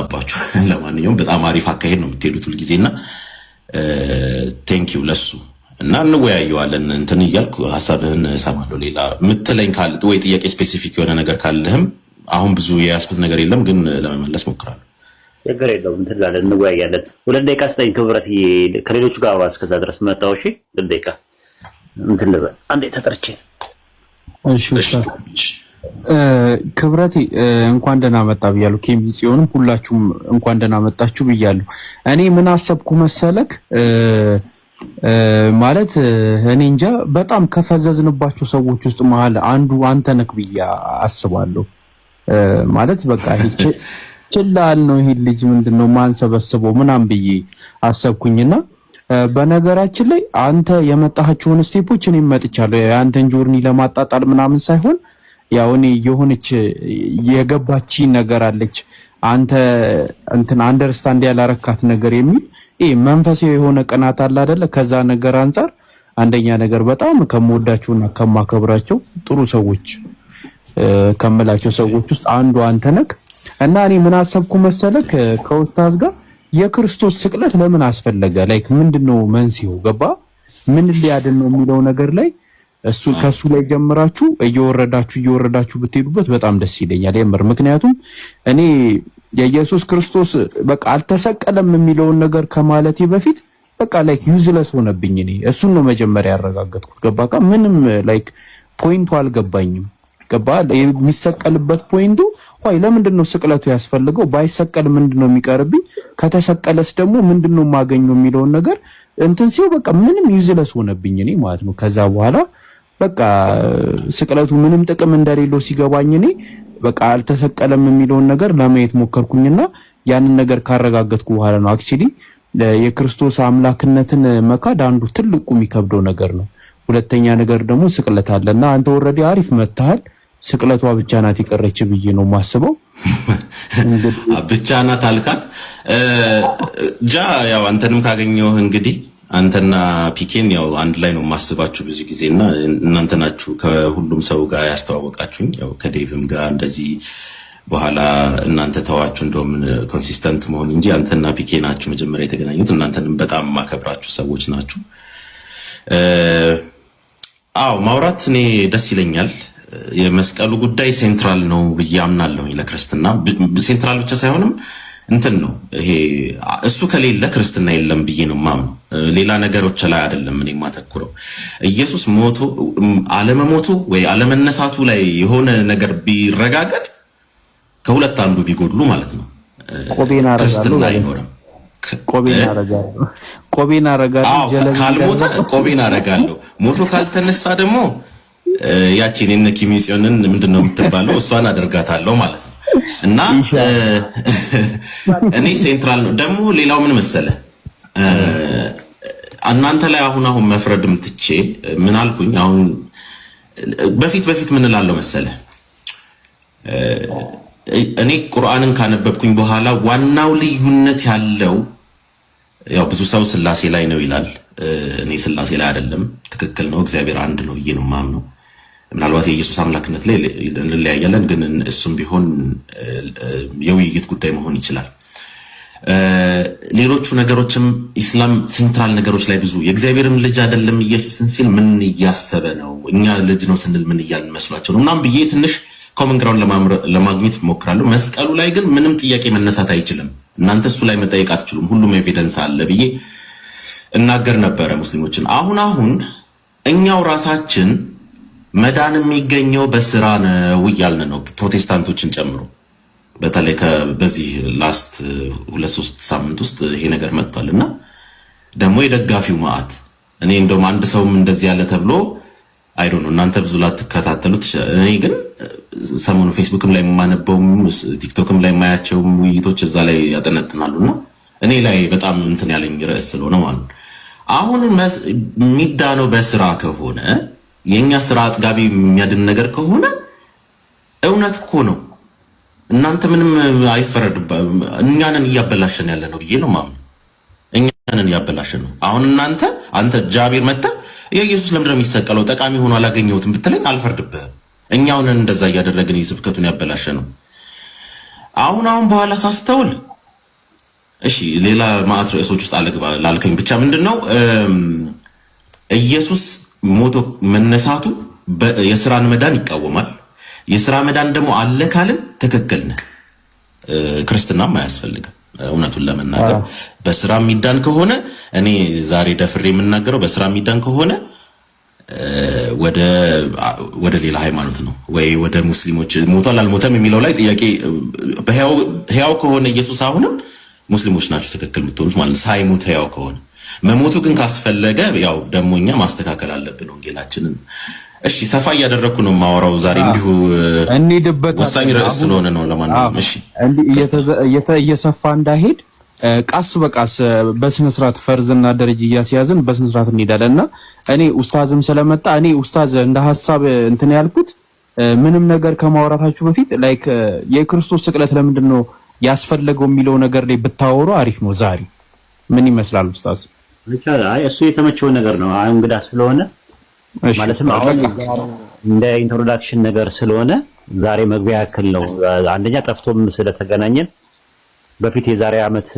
እንዳይመጣባችሁ። ለማንኛውም በጣም አሪፍ አካሄድ ነው የምትሄዱት ሁልጊዜና ቴንክ ዩ ለሱ እና እንወያየዋለን። እንትን እያልኩ ሀሳብህን እሰማለሁ። ሌላ የምትለኝ ካለ ወይ ጥያቄ ስፔሲፊክ የሆነ ነገር ካለህም አሁን ብዙ የያዝኩት ነገር የለም ግን ለመመለስ ሞክራለሁ። ችግር የለውም። እንትን ላለን እንወያያለን። 2 ደቂቃ ስጠኝ ክብረት፣ ከሌሎቹ ጋር አውራ። እስከዛ ድረስ መጣሁ። እሺ 2 ደቂቃ እንትን ልበል አንዴ ተጠርቼ። እሺ ክብረት እንኳን ደህና መጣ ብያለሁ። ኬሚ ጽዮንም ሁላችሁም እንኳን ደህና መጣችሁ ብያለሁ። እኔ ምን አሰብኩ መሰለክ ማለት እኔ እንጃ በጣም ከፈዘዝንባቸው ሰዎች ውስጥ መሀል አንዱ አንተ ነህ ብዬ አስባለሁ። ማለት በቃ ችላል ነው ይሄ ልጅ ምንድነው ማን ሰበስበው ምናምን ብዬ አሰብኩኝና በነገራችን ላይ አንተ የመጣሃቸውን ስቴፖች እኔ መጥቻለሁ። የአንተን ጆርኒ ለማጣጣል ምናምን ሳይሆን ያው እኔ የሆነች የገባች ነገር አለች አንተ እንትን አንደርስታንድ ያላረካት ነገር የሚል መንፈሳዊ የሆነ ቅናት አለ አይደለ? ከዛ ነገር አንፃር አንደኛ ነገር በጣም ከመወዳቸውና ከማከብራቸው ጥሩ ሰዎች ከመላቸው ሰዎች ውስጥ አንዱ አንተ ነህ እና እኔ ምን አሰብኩ መሰለክ ከኡስታዝ ጋር የክርስቶስ ስቅለት ለምን አስፈለገ? ላይክ ምንድነው መንስኤው? ገባ ምን ሊያድን ነው የሚለው ነገር ላይ እሱ ከሱ ላይ ጀምራችሁ እየወረዳችሁ ብትሄዱበት በጣም ደስ ይለኛል የምር። ምክንያቱም እኔ የኢየሱስ ክርስቶስ በቃ አልተሰቀለም የሚለውን ነገር ከማለቴ በፊት በቃ ላይክ ዩዝለስ ሆነብኝ። እኔ እሱን ነው መጀመሪያ ያረጋገጥኩት። ገባካ ምንም ላይክ ፖይንቱ አልገባኝም። ገባ የሚሰቀልበት ፖይንቱ ወይ ለምንድነው ስቅለቱ ያስፈልገው? ባይሰቀል ምንድነው የሚቀርብኝ? ከተሰቀለስ ደግሞ ምንድነው ማገኘው የሚለውን ነገር እንትን ሲው በቃ ምንም ዩዝለስ ሆነብኝ እኔ ማለት ነው። ከዛ በኋላ በቃ ስቅለቱ ምንም ጥቅም እንደሌለው ሲገባኝ እኔ በቃ አልተሰቀለም የሚለውን ነገር ለማየት ሞከርኩኝና ያንን ነገር ካረጋገጥኩ በኋላ ነው አክቹሊ የክርስቶስ አምላክነትን መካድ አንዱ ትልቁ የሚከብደው ነገር ነው። ሁለተኛ ነገር ደግሞ ስቅለት አለና አንተ ኦሬዲ አሪፍ መታሃል። ስቅለቷ ብቻ ናት ይቀረች ብዬ ነው ማስበው። ብቻ ናት አልካት ጃ ያው አንተንም ካገኘው እንግዲህ አንተና ፒኬን ያው አንድ ላይ ነው ማስባችሁ ብዙ ጊዜና እናንተ ናችሁ ከሁሉም ሰው ጋር ያስተዋወቃችሁኝ። ያው ከዴቭም ጋር እንደዚህ በኋላ እናንተ ተዋችሁ እንደውም ኮንሲስተንት መሆን እንጂ አንተና ፒኬ ናችሁ መጀመሪያ የተገናኙት። እናንተንም በጣም ማከብራችሁ ሰዎች ናችሁ። አዎ ማውራት እኔ ደስ ይለኛል። የመስቀሉ ጉዳይ ሴንትራል ነው ብዬ አምናለሁኝ ለክርስትና። ሴንትራል ብቻ ሳይሆንም እንትን ነው ይሄ እሱ ከሌለ ክርስትና የለም ብዬ ነው ማምነው። ሌላ ነገሮች ላይ አይደለም እኔ ማተኩረው። ኢየሱስ ሞቶ አለመሞቱ ወይ አለመነሳቱ ላይ የሆነ ነገር ቢረጋገጥ ከሁለት አንዱ ቢጎድሉ ማለት ነው ክርስትና አይኖርም። ቆቤን አረጋለሁ ካልሞተ ቆቤን አረጋለሁ። ሞቶ ካልተነሳ ደግሞ ያቺን እነ ኪሚ ጽዮንን ምንድነው የምትባለው እሷን አደርጋታለሁ ማለት ነው። እና እኔ ሴንትራል ነው ደግሞ። ሌላው ምን መሰለ እናንተ ላይ አሁን መፍረድም ትቼ ምን አልኩኝ? አሁን በፊት ምን እላለሁ መሰለ እኔ ቁርአንን ካነበብኩኝ በኋላ ዋናው ልዩነት ያለው ያው ብዙ ሰው ስላሴ ላይ ነው ይላል። እኔ ስላሴ ላይ አይደለም። ትክክል ነው፣ እግዚአብሔር አንድ ነው ብዬ ነው የማምነው። ምናልባት የኢየሱስ አምላክነት ላይ እንለያያለን፣ ግን እሱም ቢሆን የውይይት ጉዳይ መሆን ይችላል። ሌሎቹ ነገሮችም ኢስላም ሴንትራል ነገሮች ላይ ብዙ የእግዚአብሔርም ልጅ አይደለም ኢየሱስን ሲል ምን እያሰበ ነው? እኛ ልጅ ነው ስንል ምን እያልን መስሏቸው ነው ምናምን ብዬ ትንሽ ኮመን ግራውንድ ለማግኘት እሞክራለሁ። መስቀሉ ላይ ግን ምንም ጥያቄ መነሳት አይችልም። እናንተ እሱ ላይ መጠየቅ አትችሉም፣ ሁሉም ኤቪደንስ አለ ብዬ እናገር ነበረ ሙስሊሞችን። አሁን እኛው ራሳችን መዳን የሚገኘው በስራ ነው እያልን ነው፣ ፕሮቴስታንቶችን ጨምሮ። በተለይ በዚህ ላስት 2-3 ሳምንት ውስጥ ይሄ ነገር መጥቷልና ደግሞ የደጋፊው ማዕት እኔ እንደውም አንድ ሰውም እንደዚህ ያለ ተብሎ አይ ዶንት ኖ እናንተ ብዙ ላትከታተሉት። እኔ ግን ሰሞኑ ፌስቡክም ላይ የማነበውም ቲክቶክም ላይ የማያቸው ውይይቶች እዛ ላይ ያጠነጥናሉና እኔ ላይ በጣም እንትን ያለኝ ርዕስ ስለሆነ ማለት ነው። አሁን የሚዳነው በስራ ከሆነ የኛ ስራ አጥጋቢ የሚያድን ነገር ከሆነ እውነት እኮ ነው። እናንተ ምንም አይፈረድባችሁም። እኛንን እያበላሸን ያለ ነው ብዬ ነው ማምነው። እኛንን እያበላሸን ነው። አሁን አንተ ጃቢር መጣ የኢየሱስ ለምንድን ነው የሚሰቀለው ጠቃሚ ሆኖ አላገኘሁትም ብትለኝ አልፈርድብህም። እኛውን እንደዛ እያደረግን የስብከቱን ያበላሸ ነው። አሁን በኋላ ሳስተውል እሺ ሌላ ማዕት ርዕሶች ውስጥ አለግባ ላልከኝ ብቻ ምንድነው ኢየሱስ ሞቶ መነሳቱ የስራን መዳን ይቃወማል። የስራ መዳን ደግሞ አለ ካልን ትክክል ነህ። ክርስትናም አያስፈልግም። እውነቱን ለመናገር በስራ የሚዳን ከሆነ እኔ ዛሬ ደፍሬ የምናገረው በስራ የሚዳን ከሆነ ወደ ሌላ ሃይማኖት ነው ወይ ወደ ሙስሊሞች ሞቷል አልሞተም የሚለው ላይ ጥያቄ በሕያው ከሆነ ኢየሱስ አሁንም ሙስሊሞች ናቸው ትክክል የምትሆኑት ማለት ነው፣ ሳይሞት ሕያው ከሆነ። መሞቱ ግን ካስፈለገ ያው ደግሞ እኛ ማስተካከል አለብን ወንጌላችንን። እሺ ሰፋ እያደረኩ ነው የማወራው ዛሬ እንዲሁ ወሳኝ ርዕስ ስለሆነ ነው። ለማንኛውም እሺ እየሰፋ እንዳይሄድ ቃስ በቃስ በስነ ስርዓት ፈርዝና ደረጃ እያስያዝን በስነ ስርዓት እንሄዳለንና እኔ ኡስታዝም ስለመጣ እኔ ኡስታዝ እንደ ሐሳብ እንትን ያልኩት ምንም ነገር ከማውራታችሁ በፊት ላይክ የክርስቶስ ስቅለት ለምንድነው ያስፈለገው የሚለው ነገር ላይ ብታወሩ አሪፍ ነው። ዛሬ ምን ይመስላል ኡስታዝ? አይ እሱ የተመቸው ነገር ነው። አሁን እንግዳ ስለሆነ ማለትም አሁን እንደ ኢንትሮዳክሽን ነገር ስለሆነ ዛሬ መግቢያ ያክል ነው። አንደኛ ጠፍቶም ስለተገናኘን በፊት የዛሬ ዓመት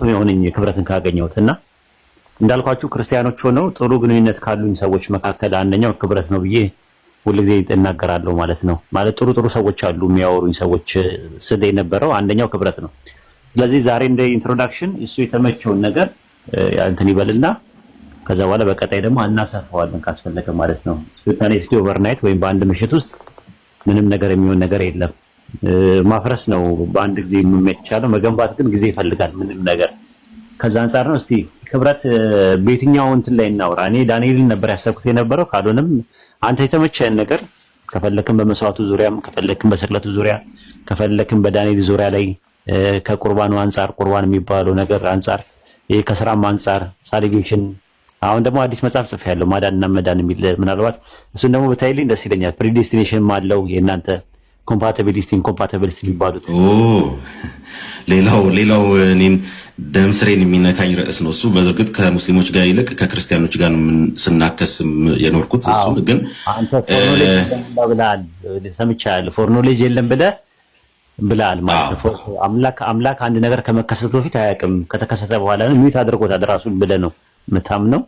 ነው የሆነኝ ክብረትን ካገኘሁትና እንዳልኳችሁ ክርስቲያኖች ሆነው ጥሩ ግንኙነት ካሉኝ ሰዎች መካከል አንደኛው ክብረት ነው ብዬ ሁልጊዜ እናገራለሁ ማለት ነው። ማለት ጥሩ ሰዎች አሉ የሚያወሩኝ ሰዎች ስለ የነበረው አንደኛው ክብረት ነው። ስለዚህ ዛሬ እንደ ኢንትሮዳክሽን እሱ የተመቸውን ነገር እንትን ይበልና ከዛ በኋላ በቀጣይ ደግሞ እናሰፋዋለን ካስፈለገ ማለት ነው። ስፒሪቹዋሊቲ ኦቨርናይት ወይም በአንድ ምሽት ውስጥ ምንም ነገር የሚሆን ነገር የለም። ማፍረስ ነው በአንድ ጊዜ የሚቻለው፣ መገንባት ግን ጊዜ ይፈልጋል ምንም ነገር። ከዛ አንፃር ነው እስቲ ክብረት በየትኛው እንትን ላይ እናውራ። እኔ ዳንኤልን ነበር ያሰብኩት የነበረው። ካልሆነም አንተ የተመቸህን ነገር ከፈለክም በመስዋዕቱ ዙሪያም ከፈለክም በስቅለቱ ዙሪያ ከፈለክም በዳንኤል ዙሪያ ላይ ከቁርባኑ አንፃር ቁርባን የሚባለው ነገር አንፃር ከስራም አንፃር ሳሊቬሽን። አሁን ደግሞ አዲስ መጽሐፍ ጽፌያለሁ ማዳንና መዳን የሚል ምናልባት እሱን ደግሞ ብታይልኝ ደስ ይለኛል። ፕሪዴስቲኔሽን አለው የእናንተ ኮምፓቲቢሊቲ ኢንኮምፓቲቢሊቲ የሚባሉት ሌላው እኔን ደምስሬን የሚነካኝ ርዕስ ነው እሱ። በእርግጥ ከሙስሊሞች ጋር ይልቅ ከክርስቲያኖች ጋር የናከስም የኖርኩት እሱ ግን አንተ ብለሃል ሰምቻለሁ። ፎር ኖሌጅ የለም ብለሃል ማለት ነው። አምላክ አንድ ነገር ከመከሰቱ በፊት አያውቅም፣ ከተከሰተ በኋላ ነው ሚዩት አድርጎታል ራሱን ብለህ ነው የምታምነው።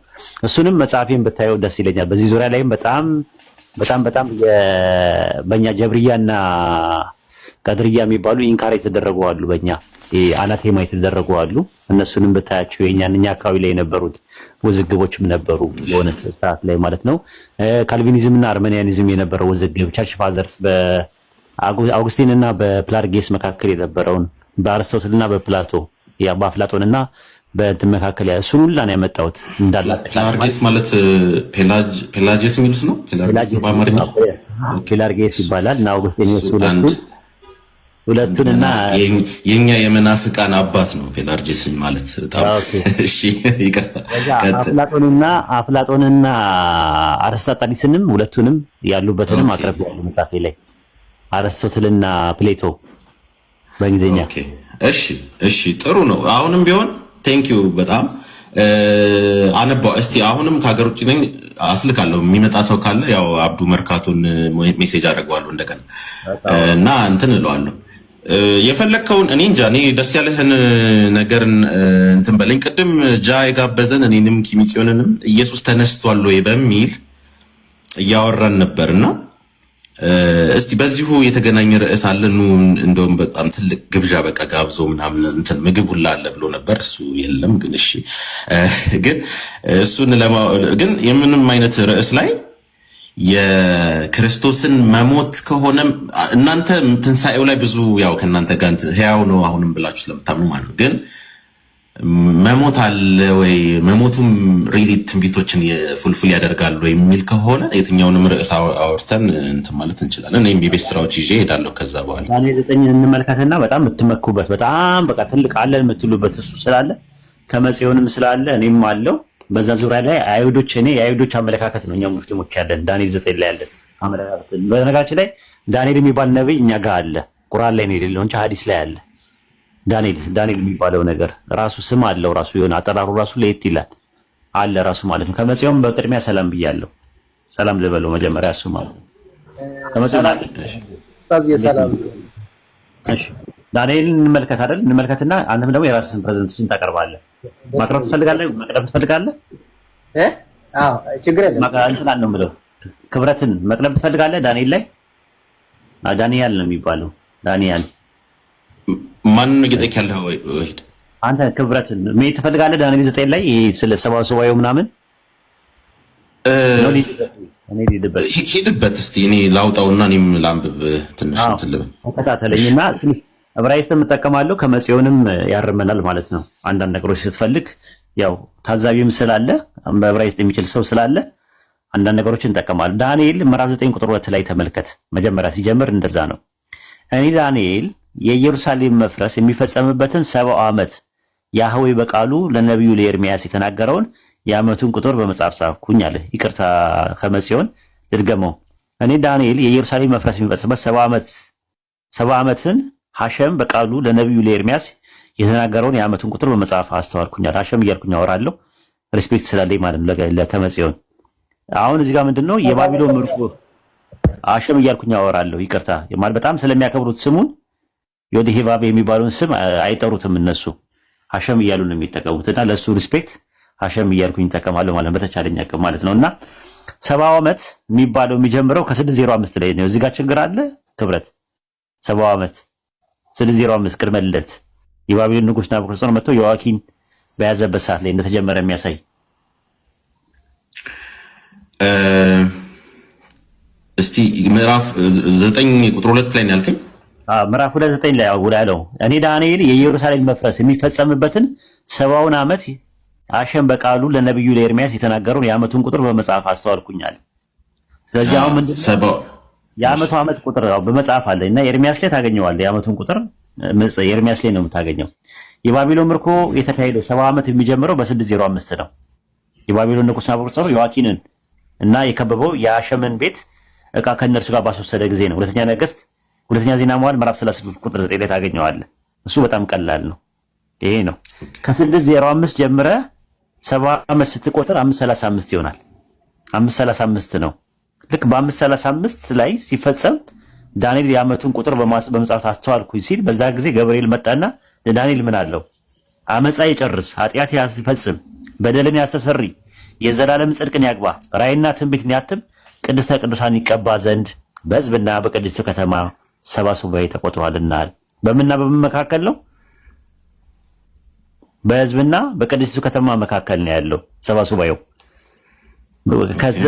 እሱንም መጽሐፌን ብታየው ደስ ይለኛል። በዚህ ዙሪያ ላይም በጣም በእኛ ጀብርያና ቀድርያ የሚባሉ ኢንካር የተደረጉ አሉ፣ በእኛ አናቴማ የተደረጉ አሉ። እነሱንም ብታያቸው እኛ አካባቢ ላይ የነበሩት ውዝግቦችም ነበሩ በሆነ ሰዓት ላይ ማለት ነው። ካልቪኒዝምና አርሜኒያኒዝም የነበረው ውዝግብ፣ ቸርች ፋዘርስ በአውግስቲንና በፕላርጌስ መካከል የነበረውን፣ በአርስቶትልና በፕላቶ በአፍላጦንና በእንትን መካከል እሱን ሁላ ነው ያመጣሁት እንዳለ። ፕላርጌስ ማለት ፔላጂየስ የሚሉት ነው። ፔላርጌስ ይባላል እና አውግስቲኒዮስ ሁለቱንና የኛ የመናፍቃን አባት ነው ፔላርጌስ ማለት። በጣም እሺ ይቀርታ። አፍላጦንና አርስቶትሊስንም ሁለቱንም ያሉበትንም አቅርብ ያሉ መጽሐፌ ላይ አርስቶትልና ፕሌቶ በእንግሊዝኛ። እሺ ጥሩ ነው። አሁንም ቢሆን ቴንኪዩ በጣም አነባው። እስቲ አሁንም ከሀገር ውጭ ነኝ አስልካለሁ። የሚመጣ ሰው ካለ ያው አብዱ መርካቶን ሜሴጅ አደርገዋለሁ እንደገና እና እንትን እለዋለሁ የፈለግከውን። እኔ እንጃ እኔ ደስ ያለህን ነገር እንትን በለኝ። ቅድም ጃ የጋበዘን እኔንም ኪሚጽዮንንም ኢየሱስ ተነስቷል ወይ በሚል እያወራን ነበርና እስቲ በዚሁ የተገናኘ ርዕስ አለ። እንደውም በጣም ትልቅ ግብዣ በቃ ጋብዞ ምናምን እንትን ምግብ ሁላ አለ ብሎ ነበር። እሱ የለም ግን እሺ ግን እሱን ግን የምንም አይነት ርዕስ ላይ የክርስቶስን መሞት ከሆነ እናንተ ትንሣኤው ላይ ብዙ ያው ከእናንተ ጋር ሕያው ነው አሁንም ብላችሁ ስለምታምኑ ማለት ነው። ግን መሞት አለ ወይ መሞቱም ሪሊ ትንቢቶችን ፉልፊል ያደርጋሉ የሚል ከሆነ የትኛውንም ርዕስ አውርተን እንትን ማለት እንችላለን። እኔም የቤት ስራዎች ይዤ እሄዳለሁ። ከዛ በኋላ ዳንኤል 9 እንመልከትና በጣም የምትመኩበት በጣም በቃ ትልቅ አለ የምትሉበት እሱ ስላለ ከመጽዮንም ስላለ እኔም አለው በዛ ዙሪያ ላይ የአይሁዶች አመለካከት ነው። እኛ ሙስሊሞች ያለን ዳንኤል 9 ላይ ያለን አመለካከት። በነገራችን ላይ ዳንኤል የሚባል ነብይ እኛ ጋር አለ፣ ቁርአን ላይ ነው የሌለው እንጂ ሐዲስ ላይ አለ። ዳንኤል የሚባለው ነገር ራሱ ስም አለው፣ ራሱ የሆነ አጠራሩ ራሱ ለየት ይላል አለ ራሱ ማለት ነው። ከመጽዮን በቅድሚያ ሰላም ብያለሁ። ሰላም ልበለው መጀመሪያ እሱ ማለት ነው። ከመጽዮን ዳንኤል እንመልከት አይደል? እንመልከትና አንተም ደግሞ የራስህን ፕሬዘንቴሽን ታቀርባለህ። ማቅረብ ትፈልጋለህ? መቅረብ ትፈልጋለህ? አዎ ችግር የለም። እንትን ነው የምለው ክብረትን መቅረብ ትፈልጋለህ? ዳንኤል ላይ ዳንኤል ነው የሚባለው። ዳንኤል ማን ነው እየጠየቅ ያለው? ወሂድ አንተ ክብረትን መሄድ ትፈልጋለህ? ዳንኤል 9 ላይ ስለ ሰብአ ሱባኤው ምናምን ሂድበት እስቲ እኔ ላውጣውና እኔም ላንብብ ትንሽ እንትን ልበል። ተከታተለኝና ዕብራይስጥም እጠቀማለሁ ከመጽዮንም ያርመናል ማለት ነው። አንዳንድ ነገሮች ስትፈልግ ያው ታዛቢም ስላለ በዕብራይስጥ የሚችል ሰው ስላለ አንዳንድ ነገሮችን እንጠቀማለሁ። ዳንኤል ምዕራፍ 9 ቁጥር 2 ላይ ተመልከት። መጀመሪያ ሲጀምር እንደዛ ነው። እኔ ዳንኤል የኢየሩሳሌም መፍረስ የሚፈጸምበትን 70 ዓመት ያህዌ በቃሉ ለነቢዩ ለኤርሚያስ የተናገረውን የዓመቱን ቁጥር በመጽሐፍ ጻፍኩኝ አለ። ይቅርታ ከመጽዮን ልድገመው። እኔ ዳንኤል የኢየሩሳሌም መፍረስ የሚፈጸምበት 70 ዓመትን ሐሸም በቃሉ ለነቢዩ ለኤርሚያስ የተናገረውን የዓመቱን ቁጥር በመጽሐፍ አስተዋልኩኛል። ሐሸም እያልኩኝ አወራለሁ ሪስፔክት ስላለኝ ማለት ነው ለተመጽዮን። አሁን እዚህ ጋር ምንድነው የባቢሎን ምርኮ ሐሸም እያልኩኝ አወራለሁ። ይቅርታ ማለት በጣም ስለሚያከብሩት ስሙን ዮዲሄባቤ የሚባለውን ስም አይጠሩትም እነሱ ሐሸም እያሉ ነው የሚጠቀሙት እና ለሱ ሪስፔክት ሐሸም እያልኩኝ እጠቀማለሁ ማለት በተቻለኝ አቅም ማለት ነውና 70 ዓመት የሚባለው የሚጀምረው ከ605 ላይ ነው። እዚህ ጋር ችግር አለ ክብረት 70 ዓመት 605 ቅድመ ልደት የባቢሎን ንጉስ ናቡከደነፆር መጥቶ ዮአኪን በያዘበት ሰዓት ላይ እንደተጀመረ የሚያሳይ እስቲ ምዕራፍ 9 ቁጥር 2 ላይ ነው ያልከኝ? ምዕራፍ 2 ላይ ያለው እኔ ዳንኤል የኢየሩሳሌም መፍረስ የሚፈጸምበትን 70ውን ዓመት ሐሸም በቃሉ ለነቢዩ ለኤርሚያስ የተናገረውን የዓመቱን ቁጥር በመጽሐፍ አስተዋልኩኛል። ስለዚህ አሁን ምንድነው የዓመቱ ዓመት ቁጥር በመጽሐፍ አለ እና ኤርሚያስ ላይ ታገኘዋለህ። የዓመቱን ቁጥር ኤርሚያስ ላይ ነው የምታገኘው። የባቢሎን ምርኮ የተካሄደው 70 ዓመት የሚጀምረው በ605 ነው። የባቢሎን ንጉስ ናቡከደነፆር ዮአኪንን እና የከበበው የሐሸምን ቤት ዕቃ ከእነርሱ ጋር ባስወሰደ ጊዜ ነው። ሁለተኛ ዜና መዋዕል ምዕራፍ 36 ቁጥር 9 ላይ ታገኘዋለህ። እሱ በጣም ቀላል ነው። ይሄ ነው ከ605 ጀምረ 70 ዓመት ስትቆጥር 535 ይሆናል። 535 ነው። ልክ በ535 ላይ ሲፈጸም ዳንኤል የዓመቱን ቁጥር በመጽሐፍ አስተዋልኩኝ ሲል በዛ ጊዜ ገብርኤል መጣና ለዳንኤል ምን አለው? አመፃ ይጨርስ፣ ኃጢአት ያስፈጽም፣ በደልን ያስተሰሪ፣ የዘላለም ጽድቅን ያግባ፣ ራእይና ትንቢትን ያትም፣ ቅድስተ ቅዱሳን ይቀባ ዘንድ በሕዝብና በቅድስቱ ከተማ 70 ሱባዔ ተቆጥሯልና። በምንና በምን መካከል ነው? በሕዝብና በቅድስቱ ከተማ መካከል ነው ያለው 70 ሱባዔው። ከዛ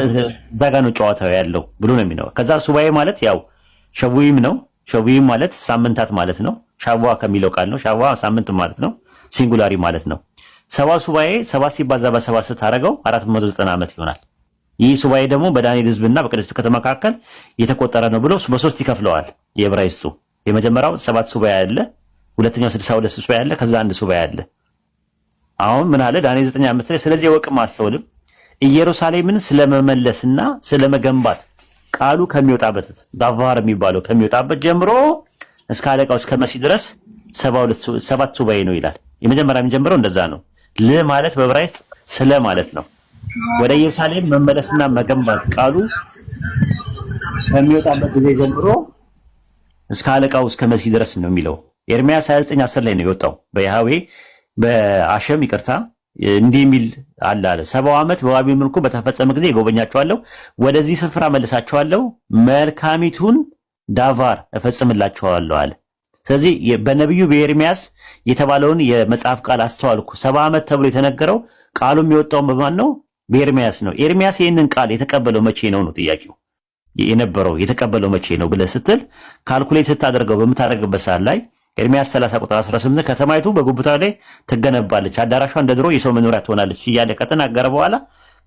ጋር ነው ጨዋታው ያለው ብሎ ነው የሚለው። ከዛ ሱባዔ ማለት ያው ሸዊም ነው። ሸዊም ማለት ሳምንታት ማለት ነው። ሻዋ ከሚለው ቃል ነው። ሻዋ ሳምንት ማለት ነው። ሲንጉላሪ ማለት ነው። 70 ሱባዔ 7 ሲባዛ በ7 ስታደርገው 490 ዓመት ይሆናል። ይህ ሱባዔ ደግሞ በዳንኤል ሕዝብና በቅድስቱ ከተማ መካከል የተቆጠረ ነው ብሎ በሶስት ይከፍለዋል። የዕብራይስጡ የመጀመሪያው 7 ሱባዔ አለ፣ ሁለተኛው 62 ሱባዔ አለ፣ ከዛ አንድ ሱባዔ አለ። አሁን ምን አለ ዳንኤል 9:5 ላይ ስለዚህ ወቅም አስተውልም ኢየሩሳሌምን ስለመመለስና ስለመገንባት ቃሉ ከሚወጣበት ዳቫር የሚባለው ከሚወጣበት ጀምሮ እስከ አለቃው እስከ መሲህ ድረስ 7 ሱባዔ ነው ይላል። የመጀመሪያ የሚጀምረው እንደዛ ነው። ል ማለት በዕብራይስጥ ስለ ማለት ነው። ወደ ኢየሩሳሌም መመለስና መገንባት ቃሉ ከሚወጣበት ጊዜ ጀምሮ እስከ አለቃው እስከ መሲህ ድረስ ነው የሚለው። ኤርሚያስ 29:10 ላይ ነው የወጣው በያህዌ በሐሸም ይቅርታ እንዲህ የሚል አለ 70 ዓመት በባቢሎን ምርኮ በተፈጸመ ጊዜ እጎበኛቸዋለሁ፣ ወደዚህ ስፍራ መልሳቸዋለሁ፣ መልካሚቱን ዳቫር እፈጽምላቸዋለሁ አለ። ስለዚህ በነቢዩ በኤርሚያስ የተባለውን የመጽሐፍ ቃል አስተዋልኩ። 70 ዓመት ተብሎ የተነገረው ቃሉ የሚወጣው በማን ነው? በኤርሚያስ ነው። ኤርሚያስ ይህንን ቃል የተቀበለው መቼ ነው ነው ጥያቄው የነበረው። የተቀበለው መቼ ነው ብለህ ስትል ካልኩሌት ስታደርገው በምታደርግበት ሰዓት ላይ ኤርሚያስ 30 ቁጥር 18 ከተማይቱ በጉብታ ላይ ትገነባለች፣ አዳራሿ እንደ ድሮ የሰው መኖሪያ ትሆናለች እያለ ከተናገረ በኋላ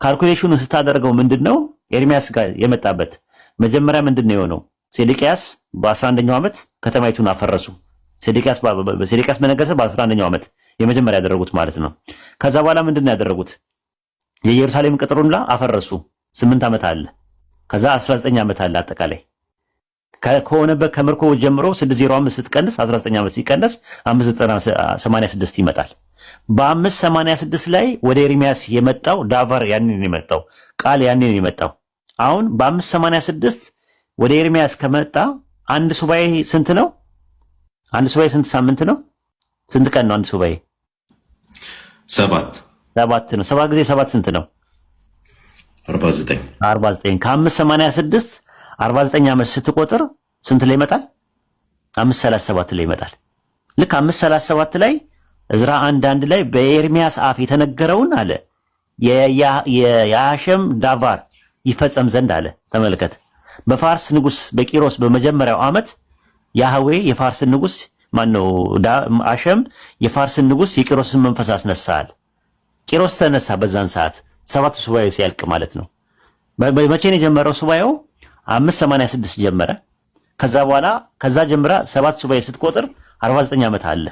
ካልኩሌሽኑን ስታደርገው ምንድነው ኤርሚያስ ጋር የመጣበት መጀመሪያ ምንድነው የሆነው? ሴዴቅያስ በ11ኛው ዓመት ከተማይቱን አፈረሱ። ሴዴቅያስ በነገሰ በ11ኛው ዓመት የመጀመሪያ ያደረጉት ማለት ነው። ከዛ በኋላ ምንድነው ያደረጉት? የኢየሩሳሌም ቅጥሩን አፈረሱ። 8 ዓመት አለ። ከዛ 19 ዓመት አለ አጠቃላይ ከሆነበት ከምርኮ ጀምሮ 605 ስትቀንስ 19 ዓመት ሲቀንስ 586 ይመጣል። በ586 ላይ ወደ ኤርሚያስ የመጣው ዳቫር ያንን የመጣው ቃል ያንን የመጣው አሁን በ586 ወደ ኤርሚያስ ከመጣ አንድ ሱባዔ ስንት ነው? አንድ ሱባኤ ስንት ሳምንት ነው? ስንት ቀን ነው አንድ ሱባኤ? 7 ነው። 7 ጊዜ 7 ስንት ነው? 49 ከ586 49 ዓመት ስትቆጥር ስንት ላይ ይመጣል? 537 ላይ ይመጣል። ልክ 537 ላይ ዕዝራ 1 ላይ በኤርሚያስ አፍ የተነገረውን አለ የያሸም ዳባር ይፈጸም ዘንድ አለ። ተመልከት። በፋርስ ንጉስ በቂሮስ በመጀመሪያው ዓመት ያህዌ የፋርስን ንጉስ ማነው አሸም የፋርስን ንጉስ የቂሮስን መንፈስ አስነሳል። ቂሮስ ተነሳ። በዛን ሰዓት 7 ሱባኤ ሲያልቅ ማለት ነው። መቼ ነው የጀመረው ሱባኤው? 586 ጀመረ። ከዛ ጀምራ 7 ሱባኤ ስትቆጥር 49 ዓመት አለ።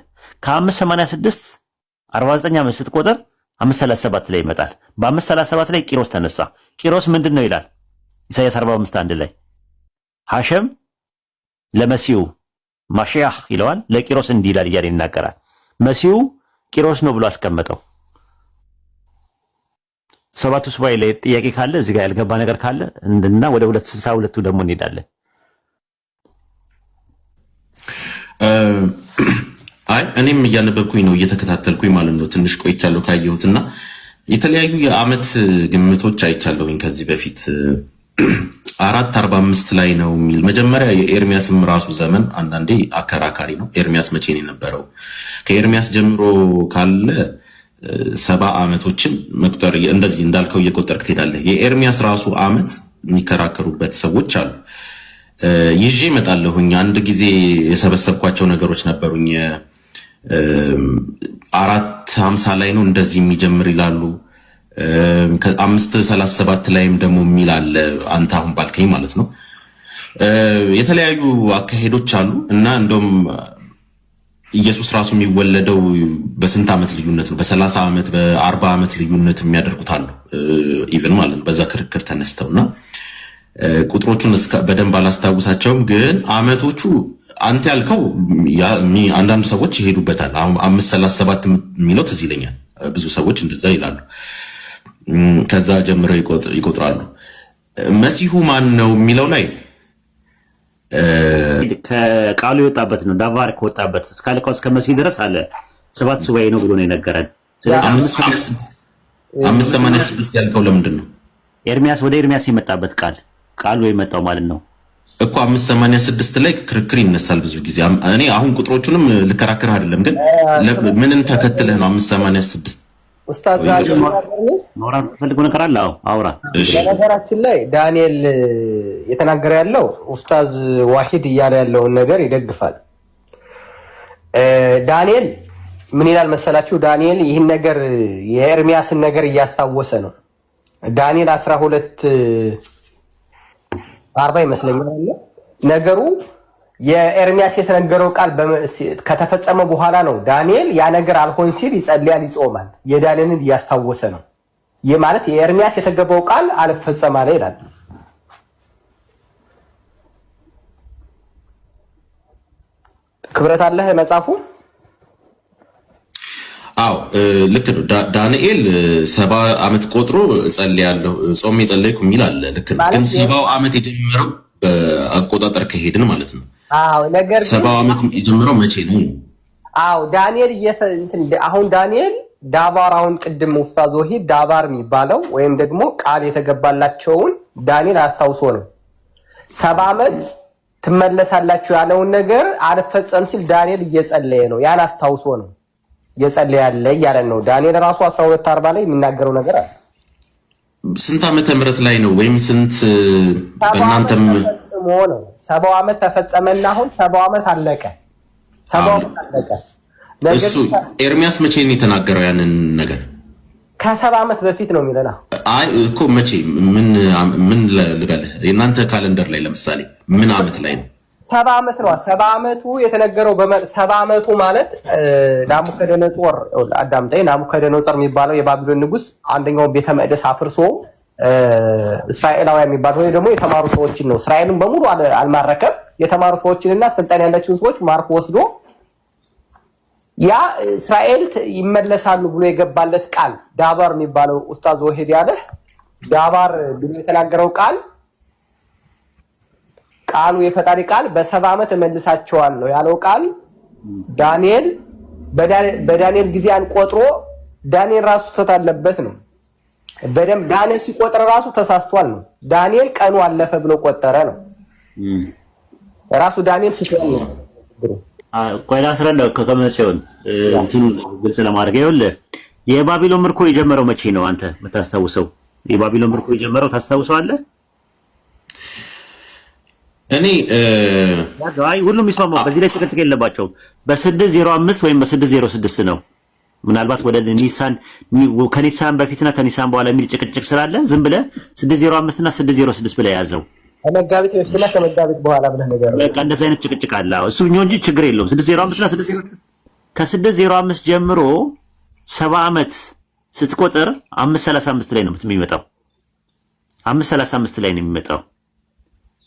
ከ586 49 ዓመት ስትቆጥር 537 ላይ ይመጣል። በ537 ላይ ቂሮስ ተነሳ። ቂሮስ ምንድነው ይላል ኢሳይያስ 45:1 ላይ ሐሸም ለመሲሁ ማሽያህ ይለዋል። ለቂሮስ እንዲህ ይላል እያለ ይናገራል። መሲሁ ቂሮስ ነው ብሎ አስቀመጠው። 7 ሱባኤ ላይ ጥያቄ ካለ እዚህ ጋር ያልገባ ነገር ካለ እና ወደ 262ቱ ደግሞ እንሄዳለን። አይ እኔም እያነበብኩኝ ነው እየተከታተልኩኝ ማለት ነው። ትንሽ ቆይቻለሁ ካየሁትና የተለያዩ የዓመት ግምቶች አይቻለሁኝ ከዚህ በፊት 4:45 ላይ ነው የሚል መጀመሪያ የኤርሚያስም ራሱ ዘመን አንዳንዴ አከራካሪ ነው። ኤርሚያስ መቼ ነው የነበረው? ከኤርሚያስ ጀምሮ ካለ 70 ዓመቶችን መቁጠር እንደዚህ እንዳልከው እየቆጠርክ ትሄዳለህ። የኤርሚያስ ራሱ ዓመት የሚከራከሩበት ሰዎች አሉ። ይዤ እመጣለሁኝ። አንድ ጊዜ የሰበሰብኳቸው ነገሮች ነበሩኝ። 4:50 ላይ ነው እንደዚህ የሚጀምር ይላሉ። 5:37 ላይም ደግሞ የሚል አለ። አንተ አሁን ባልከኝ ማለት ነው። የተለያዩ አካሄዶች አሉ እና እንደውም ኢየሱስ ራሱ የሚወለደው በስንት ዓመት ልዩነት ነው? በ30 ዓመት በ40 ዓመት ልዩነት የሚያደርጉት አሉ። ኢቭን ማለት ነው በዛ ክርክር ተነስተውና ቁጥሮቹን በደንብ አላስታውሳቸውም፣ ግን ዓመቶቹ አንተ ያልከው አንዳንድ ሰዎች ይሄዱበታል። አሁን 5:37 የሚለው ትዝ ይለኛል። ብዙ ሰዎች እንደዛ ይላሉ። ከዛ ጀምረው ይቆጥራሉ። መሲሁ ማን ነው የሚለው ላይ ከቃሉ የወጣበት ነው። ዳቫር ከወጣበት እስካልከው እስከ መሲህ ድረስ አለ 7 ሱባኤ ነው ብሎ ነው የነገረን። ስለዚህ 5:86 ያልከው ለምንድን ነው? ኤርሚያስ ወደ ኤርሚያስ የመጣበት ቃሉ የመጣው ማለት ነው እኮ 5:86 ላይ ክርክር ይነሳል ብዙ ጊዜ። እኔ አሁን ቁጥሮቹንም ልከራከር አይደለም፣ ግን ምንን ተከትለህ ነው 5:86? ኡስታዝ ኖራ ፈልጎ ነገር አለ። አውራ። በነገራችን ላይ ዳንኤል የተናገረ ያለው ኡስታዝ ዋሂድ እያለ ያለውን ነገር ይደግፋል። ዳንኤል ምን ይላል መሰላችሁ? ዳንኤል ይህን ነገር የኤርሚያስን ነገር እያስታወሰ ነው። ዳንኤል 12:40 ይመስለኛል ነገሩ የኤርሚያስ የተነገረው ቃል ከተፈጸመ በኋላ ነው። ዳንኤል ያ ነገር አልሆን ሲል ይጸልያል፣ ይጾማል። የዳንኤልን እያስታወሰ ነው። ይህ ማለት የኤርሚያስ የተገባው ቃል አልፈጸም አለ ይላል። ክብረት አለህ መጽሐፉ። አዎ ልክ ነው። ዳንኤል 70 ዓመት ቆጥሮ ጸልያለሁ ጾም የጸለይኩ የሚል አለ። ልክ ነው። ግን 70 ዓመት የጀመረው በአቆጣጠር ከሄድን ማለት ነው። አዎ ነገር ግን 70 ዓመት የጀመረው መቼ ነው? አዎ ዳንኤል አሁን ዳንኤል ዳባር አሁን ቅድም ኡስታዝ ወሂድ ዳባር የሚባለው ወይም ደግሞ ቃል የተገባላቸውን ዳንኤል አስታውሶ ነው 70 ዓመት ትመለሳላችሁ ያለውን ነገር አልፈጸም ሲል ዳንኤል እየጸለየ ነው። ያን አስታውሶ ነው እየጸለየ ያለ እያለን ነው። ዳንኤል ራሱ 12:40 ላይ የሚናገረው ነገር አለ። ስንት ዓመተ ምህረት ላይ ነው ወይም ስንት በእናንተም ነው 70 ዓመት ተፈጸመና አሁን 70 ዓመት አለቀ። 70 ዓመት አለቀ። እሱ ኤርሚያስ መቼ ነው የተናገረው ያንን ነገር? ከ70 ዓመት በፊት ነው የሚለና አይ እኮ መቼ ምን ልበልህ የእናንተ ካለንደር ላይ ለምሳሌ ምን ዓመት ላይ ነው? 70 ዓመት ነው። 70 ዓመቱ የተነገረው 70 ዓመቱ ማለት ናቡከደነጾር አዳምጠኝ። ናቡከደነጾር የሚባለው የባቢሎን ንጉስ አንደኛው ቤተ መቅደስ አፍርሶ እስራኤላውያን የሚባሉ ወይ ደግሞ የተማሩ ሰዎችን ነው እስራኤልን በሙሉ አልማረከም። የተማሩ ሰዎችንና ስልጣን ያላቸውን ሰዎች ማርኮ ወስዶ ያ እስራኤል ይመለሳሉ ብሎ የገባለት ቃል ዳባር የሚባለው ኡስታዝ ወሂድ ያለ ዳባር ብሎ የተናገረው ቃሉ የፈጣሪ ቃል በ70 ዓመት እመልሳቸዋለሁ ያለው ቃል ዳንኤል በዳንኤል ጊዜ አንቆጥሮ ዳንኤል ራሱ ስህተት አለበት ነው። በደንብ ዳንኤል ሲቆጥር ራሱ ተሳስቷል ነው። ዳንኤል ቀኑ አለፈ ብሎ ቆጠረ ነው። ራሱ ዳንኤል ስህተት ነው። ቆይ ላስረዳው ከመሰውን እንትኑ ግልጽ ለማድረግ ይኸውልህ የባቢሎን ምርኮ የጀመረው መቼ ነው? አንተ የምታስታውሰው የባቢሎን ምርኮ የጀመረው ታስታውሰዋለህ? እኔ ሁሉም ይስማማው በዚህ ላይ ጭቅጭቅ የለባቸውም። በ605 ወይም በ606 ነው። ምናልባት ወደ ኒሳን ከኒሳን በፊትና ከኒሳን በኋላ የሚል ጭቅጭቅ ስላለ ዝም ብለህ 605 እና 606 ብለህ ያዘው። ከመጋቢት በፊትና ከመጋቢት በኋላ ብለህ ነገር በቃ እንደዚህ አይነት ጭቅጭቅ አለ። እሱ እንጂ ችግር የለውም። 605 እና 606 ከ605 ጀምሮ 70 ዓመት ስትቆጥር 535 ላይ ነው የሚመጣው። 535 ላይ ነው የሚመጣው።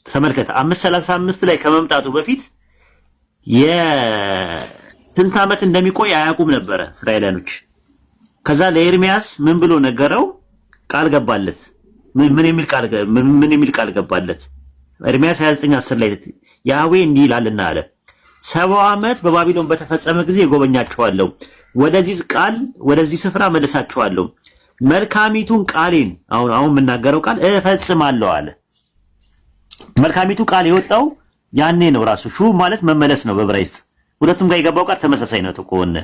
ተመልከተ 535 ላይ ከመምጣቱ በፊት የስንት ዓመት እንደሚቆይ አያውቁም ነበረ እስራኤላኖች። ከዛ ለኤርሚያስ ምን ብሎ ነገረው? ቃል ገባለት። ምን የሚል ቃል ገባለት? ኤርሚያስ 29:10 ላይ ያህዌ እንዲህ ይላልና አለ 70 ዓመት በባቢሎን በተፈጸመ ጊዜ እጎበኛቸዋለሁ፣ ወደዚህ ስፍራ መልሳቸዋለሁ፣ መልካሚቱን ቃሌን አሁን የምናገረው ቃል እፈጽማለሁ አለ። መልካሚቱ ቃል የወጣው ያኔ ነው። ራሱ ሹ ማለት መመለስ ነው በዕብራይስጥ። ሁለቱም ጋር የገባው ቃል ተመሳሳይ ነው ከሆነ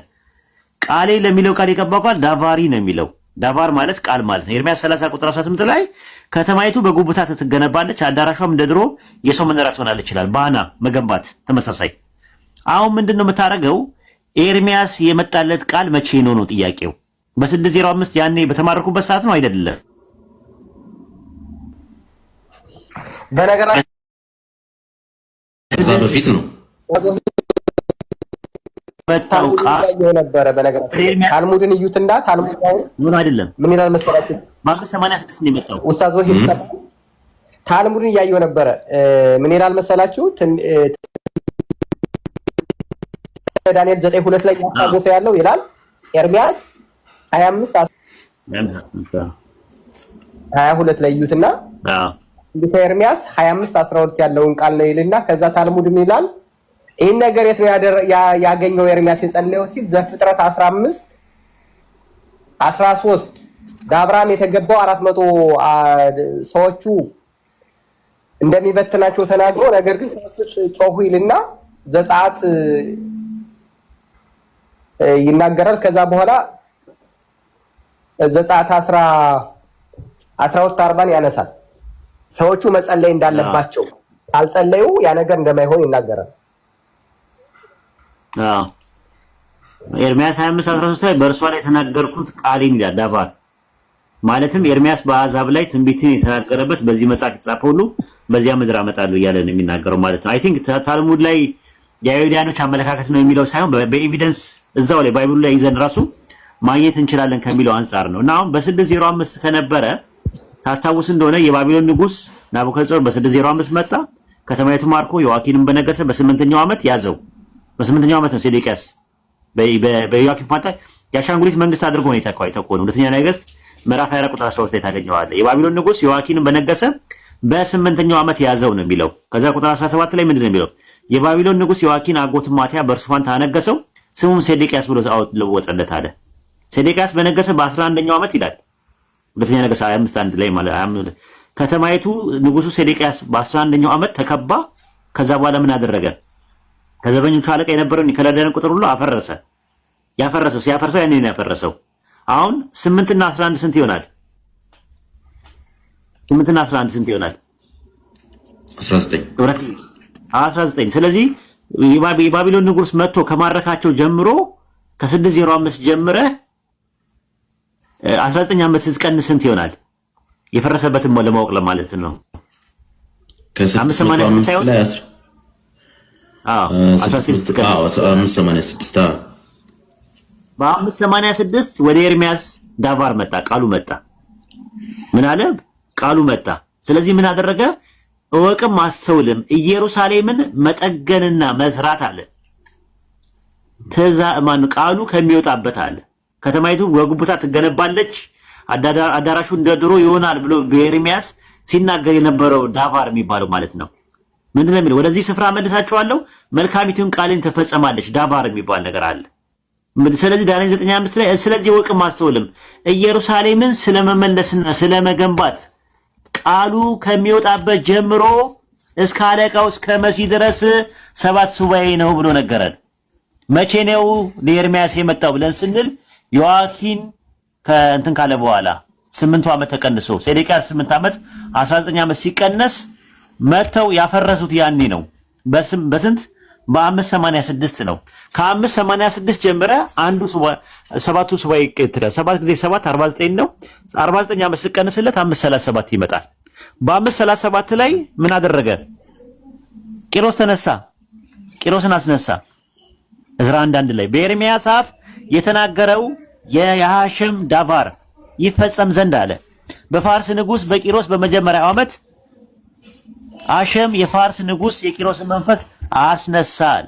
ቃሌ ለሚለው ቃል የገባው ቃል ዳቫሪ ነው የሚለው። ዳቫር ማለት ቃል ማለት ነው። ኤርሚያስ 30 ቁጥር 18 ላይ ከተማይቱ በጉብታ ትገነባለች፣ አዳራሿም እንደ ድሮ የሰው መኖሪያ ትሆናለች ይላል። ባና መገንባት ተመሳሳይ። አሁን ምንድነው የምታደርገው? ኤርሚያስ የመጣለት ቃል መቼ ነው ጥያቄው። በ605 ያኔ በተማረኩበት ሰዓት ነው አይደለም? በነገራችን ከዛ በፊት ነው መጣው ቃል ነበረ። በነገራችን ታልሙድን እዩትና ታልሙድ ምን አይደለም ምን ይላል መሰላችሁ? በ86 ነው የመጣው ኡስታዝ ወሂድ ታልሙድን እያየው ነበረ። ምን ይላል መሰላችሁ? ዳንኤል 9:2 ላይ ያስታወሰ ያለው ይላል ኤርሚያስ 22 ላይ እዩትና እንደ ኤርሚያስ 25:12 ያለውን ቃል ነው ይልና ከዛ ታልሙድ ምን ይላል? ይሄን ነገር የት ነው ያገኘው ኤርሚያስ የጸለየው ሲል ዘፍጥረት 15:13 ለአብርሃም የተገባው 400 ሰዎቹ እንደሚበትናቸው ተናግሮ ነገር ግን ሰዎች ጮሁ ይልና ዘጸአት ይናገራል። ከዛ በኋላ ዘጸአት 12:40 ያነሳል። ሰዎቹ መጸለይ እንዳለባቸው ካልጸለዩ ያ ነገር እንደማይሆን ይናገራል። ኤርሚያስ 25:13 ላይ በእርሷ ላይ የተናገርኩት ቃሌን ይላል ዳባር። ማለትም ኤርሚያስ በአሕዛብ ላይ ትንቢትን የተናገረበት በዚህ መጽሐፍ የተጻፈ ሁሉ በዚያ ምድር አመጣለሁ እያለ ነው የሚናገረው ማለት ነው። አይ ቲንክ ታልሙድ ላይ የአይሁዳኖች አመለካከት ነው የሚለው ሳይሆን በኤቪደንስ እዛው ላይ ባይብሉ ላይ ይዘን ራሱ ማግኘት እንችላለን ከሚለው አንጻር ነው። እና አሁን በ605 ከነበረ ታስታውስ እንደሆነ የባቢሎን ንጉስ ናቡከደነጾር በ605 መጣ። ከተማይቱ ማርኮ ዮአኪንን በነገሰ በ8ኛው ዓመት ያዘው። በ8ኛው ዓመት ነው ሴዴቅያስ በዮአኪን ፋንታ የአሻንጉሊት መንግስት አድርጎ ነው የተቆነ። ሁለተኛ ነገሥት ምዕራፍ 24 ቁጥር 13 ላይ ታገኘዋለህ። የባቢሎን ንጉስ ዮአኪንን በነገሰ በ8ኛው ዓመት ያዘው ነው የሚለው። ከዛ ቁጥር 17 ላይ ምንድነው የሚለው? የባቢሎን ንጉስ ዮአኪን አጎቱ ማቲያ በእርሱ ፋንታ አነገሰው፣ ስሙም ሴዴቅያስ ብሎ ለወጠለት አለ። ሴዴቅያስ በነገሰ በ11ኛው ዓመት ይላል ሁለተኛ ነገሥት 25:1 ላይ ማለት ከተማይቱ ንጉሱ ሴዴቅያስ በ11ኛው ዓመት ተከባ። ከዛ በኋላ ምን አደረገ? ከዘበኞቹ አለቃ የነበረውን የከለዳውያን ቁጥር ሁሉ አፈረሰ። ሲያፈርሰው ያኔ ነው ያፈረሰው። አሁን 8 እና 11 ስንት ይሆናል? 8 እና 11 ስንት ይሆናል? 19። ስለዚህ የባቢሎን ንጉስ መጥቶ ከማረካቸው ጀምሮ ከ605 ጀምረህ 19 ዓመት ስትቀንስ ስንት ይሆናል? የፈረሰበትን ለማወቅ ለማለት ነው። ከ586 ላይ 586 በ586 ወደ ኤርሚያስ ዳቫር መጣ፣ ቃሉ መጣ። ምን አለ? ቃሉ መጣ። ስለዚህ ምን አደረገ? እወቅም አስተውልም ኢየሩሳሌምን መጠገንና መስራት አለ። ቃሉ ከሚወጣበት አለ። ከተማይቱ በጉብታ ትገነባለች፣ አዳራሹ እንደ ድሮ ይሆናል ብሎ በኤርሚያስ ሲናገር የነበረው ዳቫር የሚባለው ማለት ነው። ምንድነው የሚለው? ወደዚህ ስፍራ መልሳችኋለሁ፣ መልካሚቱን ቃልን ተፈጸማለች። ዳባር የሚባል ነገር አለ። ስለዚህ ዳንኤል 9:5 ላይ ስለዚህ ወቅም አስተውልም ኢየሩሳሌምን ስለመመለስና ስለመገንባት ቃሉ ከሚወጣበት ጀምሮ እስከ አለቃው እስከ መሲህ ድረስ 7 ሱባኤ ነው ብሎ ነገረን። መቼ ነው ለኤርሚያስ የመጣው ብለን ስንል ዮአኪን ከእንትን ካለ በኋላ 8 ዓመት ተቀንሶ ሴዴቅያስ 8 ዓመት 19 ዓመት ሲቀነስ መተው ያፈረሱት ያኔ ነው። በስንት በ586 ነው። ከ586 ጀምረ አንዱ ሰባቱ ሱባኤ ይቀጥላል። 7 ጊዜ 7 49 ነው። 49 ዓመት ሲቀንስለት 537 ይመጣል። በ537 ላይ ምን አደረገ? ቂሮስ ተነሳ፣ ቂሮስን አስነሳ። ዕዝራ 1:1 ላይ በኤርሚያስ አፍ የተናገረው የሐሸም ዳባር ይፈጸም ዘንድ አለ። በፋርስ ንጉስ በቂሮስ በመጀመሪያው ዓመት አሸም የፋርስ ንጉስ የቂሮስን መንፈስ አስነሳል።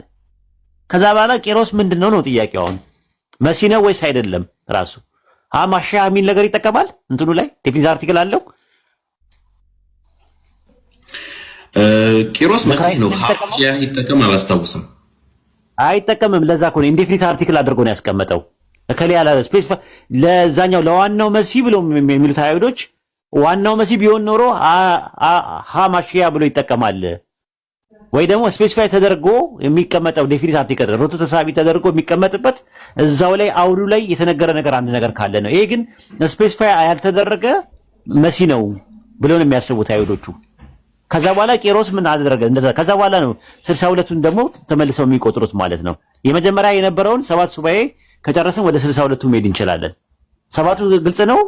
ከዛ በኋላ ቂሮስ ምንድነው ነው ጥያቄው? አሁን መሲህ ነው ወይስ አይደለም? ራሱ አማሻ የሚል ነገር ይጠቀማል። እንትኑ ላይ ቴክኒክ አርቲክል አለው። ቂሮስ መሲህ ነው ያ ይጠቀም አላስታውስም። አይጠቀምም። ለዛ እኮ ነው ኢንዴፊኒት አርቲክል አድርጎ ነው ያስቀመጠው። እከሌ ያለ ስፔስ ለዛኛው ለዋናው መሲህ ብሎ የሚሉት አይሁዶች ዋናው መሲህ ቢሆን ኖሮ ሃማሺያ ብሎ ይጠቀማል። ወይ ደግሞ ስፔሲፋይ ተደርጎ የሚቀመጠው ዴፊኒት አርቲክል ሮቱ ተሳቢ ተደርጎ የሚቀመጥበት እዛው ላይ አውዱ ላይ የተነገረ ነገር አንድ ነገር ካለ ነው። ይሄ ግን ስፔሲፋይ ያልተደረገ መሲህ ነው ብሎ ነው የሚያስቡት አይሁዶቹ። ከዛ በኋላ ቂሮስ ምን አደረገ? እንደዛ ከዛ በኋላ ነው 62ቱን ደግሞ ተመልሰው የሚቆጥሩት ማለት ነው። የመጀመሪያ የነበረውን 7 ሱባኤ ከጨረስን ወደ 62ቱ መሄድ እንችላለን። 7ቱ ግልጽ ነው።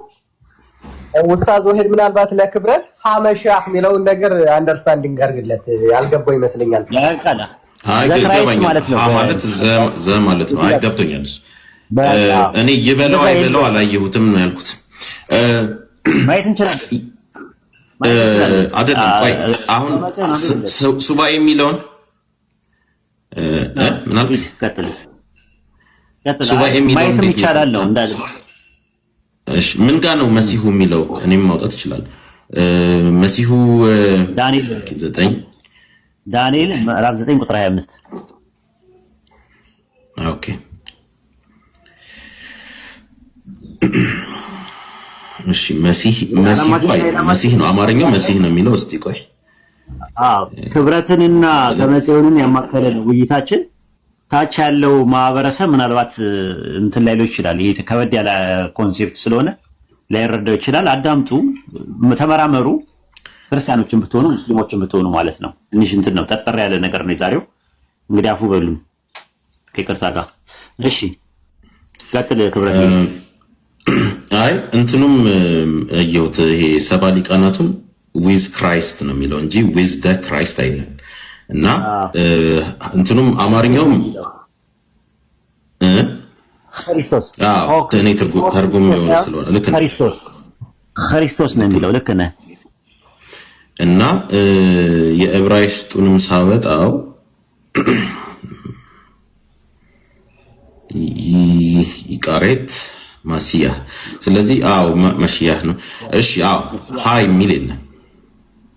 ኡስታዝ ወሂድ ምናልባት ለክብረት ሐመሻህ የሚለውን ነገር አንደርስታንዲንግ አድርግለት ያልገባው ይመስለኛል። ያቃላ ዘክራይስት ማለት ነው ማለት ዘ ማለት ነው። አይገብቶኛል እሱ እኔ ይበለው አይበለው አላየሁትም ነው ያልኩት። ማየት እንችላለን አይደለም። ቆይ አሁን ሱባኤ የሚለውን ምናልባት ቀጥል ሱባኤ የሚለውን ማየት ይቻላል ነው እንዳለ። እሺ ምን ጋር ነው መሲሁ የሚለው? እኔም ማውጣት ይችላል። መሲሁ ዳንኤል ምዕራፍ 9 ቁጥር 25። ኦኬ እሺ መሲህ ነው አማርኛው መሲህ ነው የሚለው። እስቲ ቆይ ክብረትንና ተመጽዮንን ያማከለ ነው ውይይታችን። ታች ያለው ማህበረሰብ ምናልባት እንትን ላይለው ይችላል። ይሄ ከበድ ያለ ኮንሴፕት ስለሆነ ላይረዳው ይችላል። አዳምጡ፣ ተመራመሩ። ክርስቲያኖችን ብትሆኑ ሙስሊሞችን ብትሆኑ ማለት ነው። ትንሽ እንትን ነው ጠጠር ያለ ነገር ነው የዛሬው። እንግዲህ አፉ በሉ ከይቅርታ ጋር። እሺ ቀጥል ክብረት። አይ እንትኑም አየሁት። ይሄ ሰባ ሊቃናቱም ዊዝ ክራይስት ነው የሚለው እንጂ ዊዝ ደ ክራይስት አይደለም። እና እንትኑም አማርኛውም ክርስቶስ እኔ ትርጉም የሚሆን ስለሆነ ልክ ነው። ክርስቶስ ነው የሚለው ልክ ነህ። እና የዕብራይስጡንም ሳወጣው ይቃሬት ማሲያ፣ ስለዚህ መሽያህ ነው። እሺ ሃይ የሚል የለም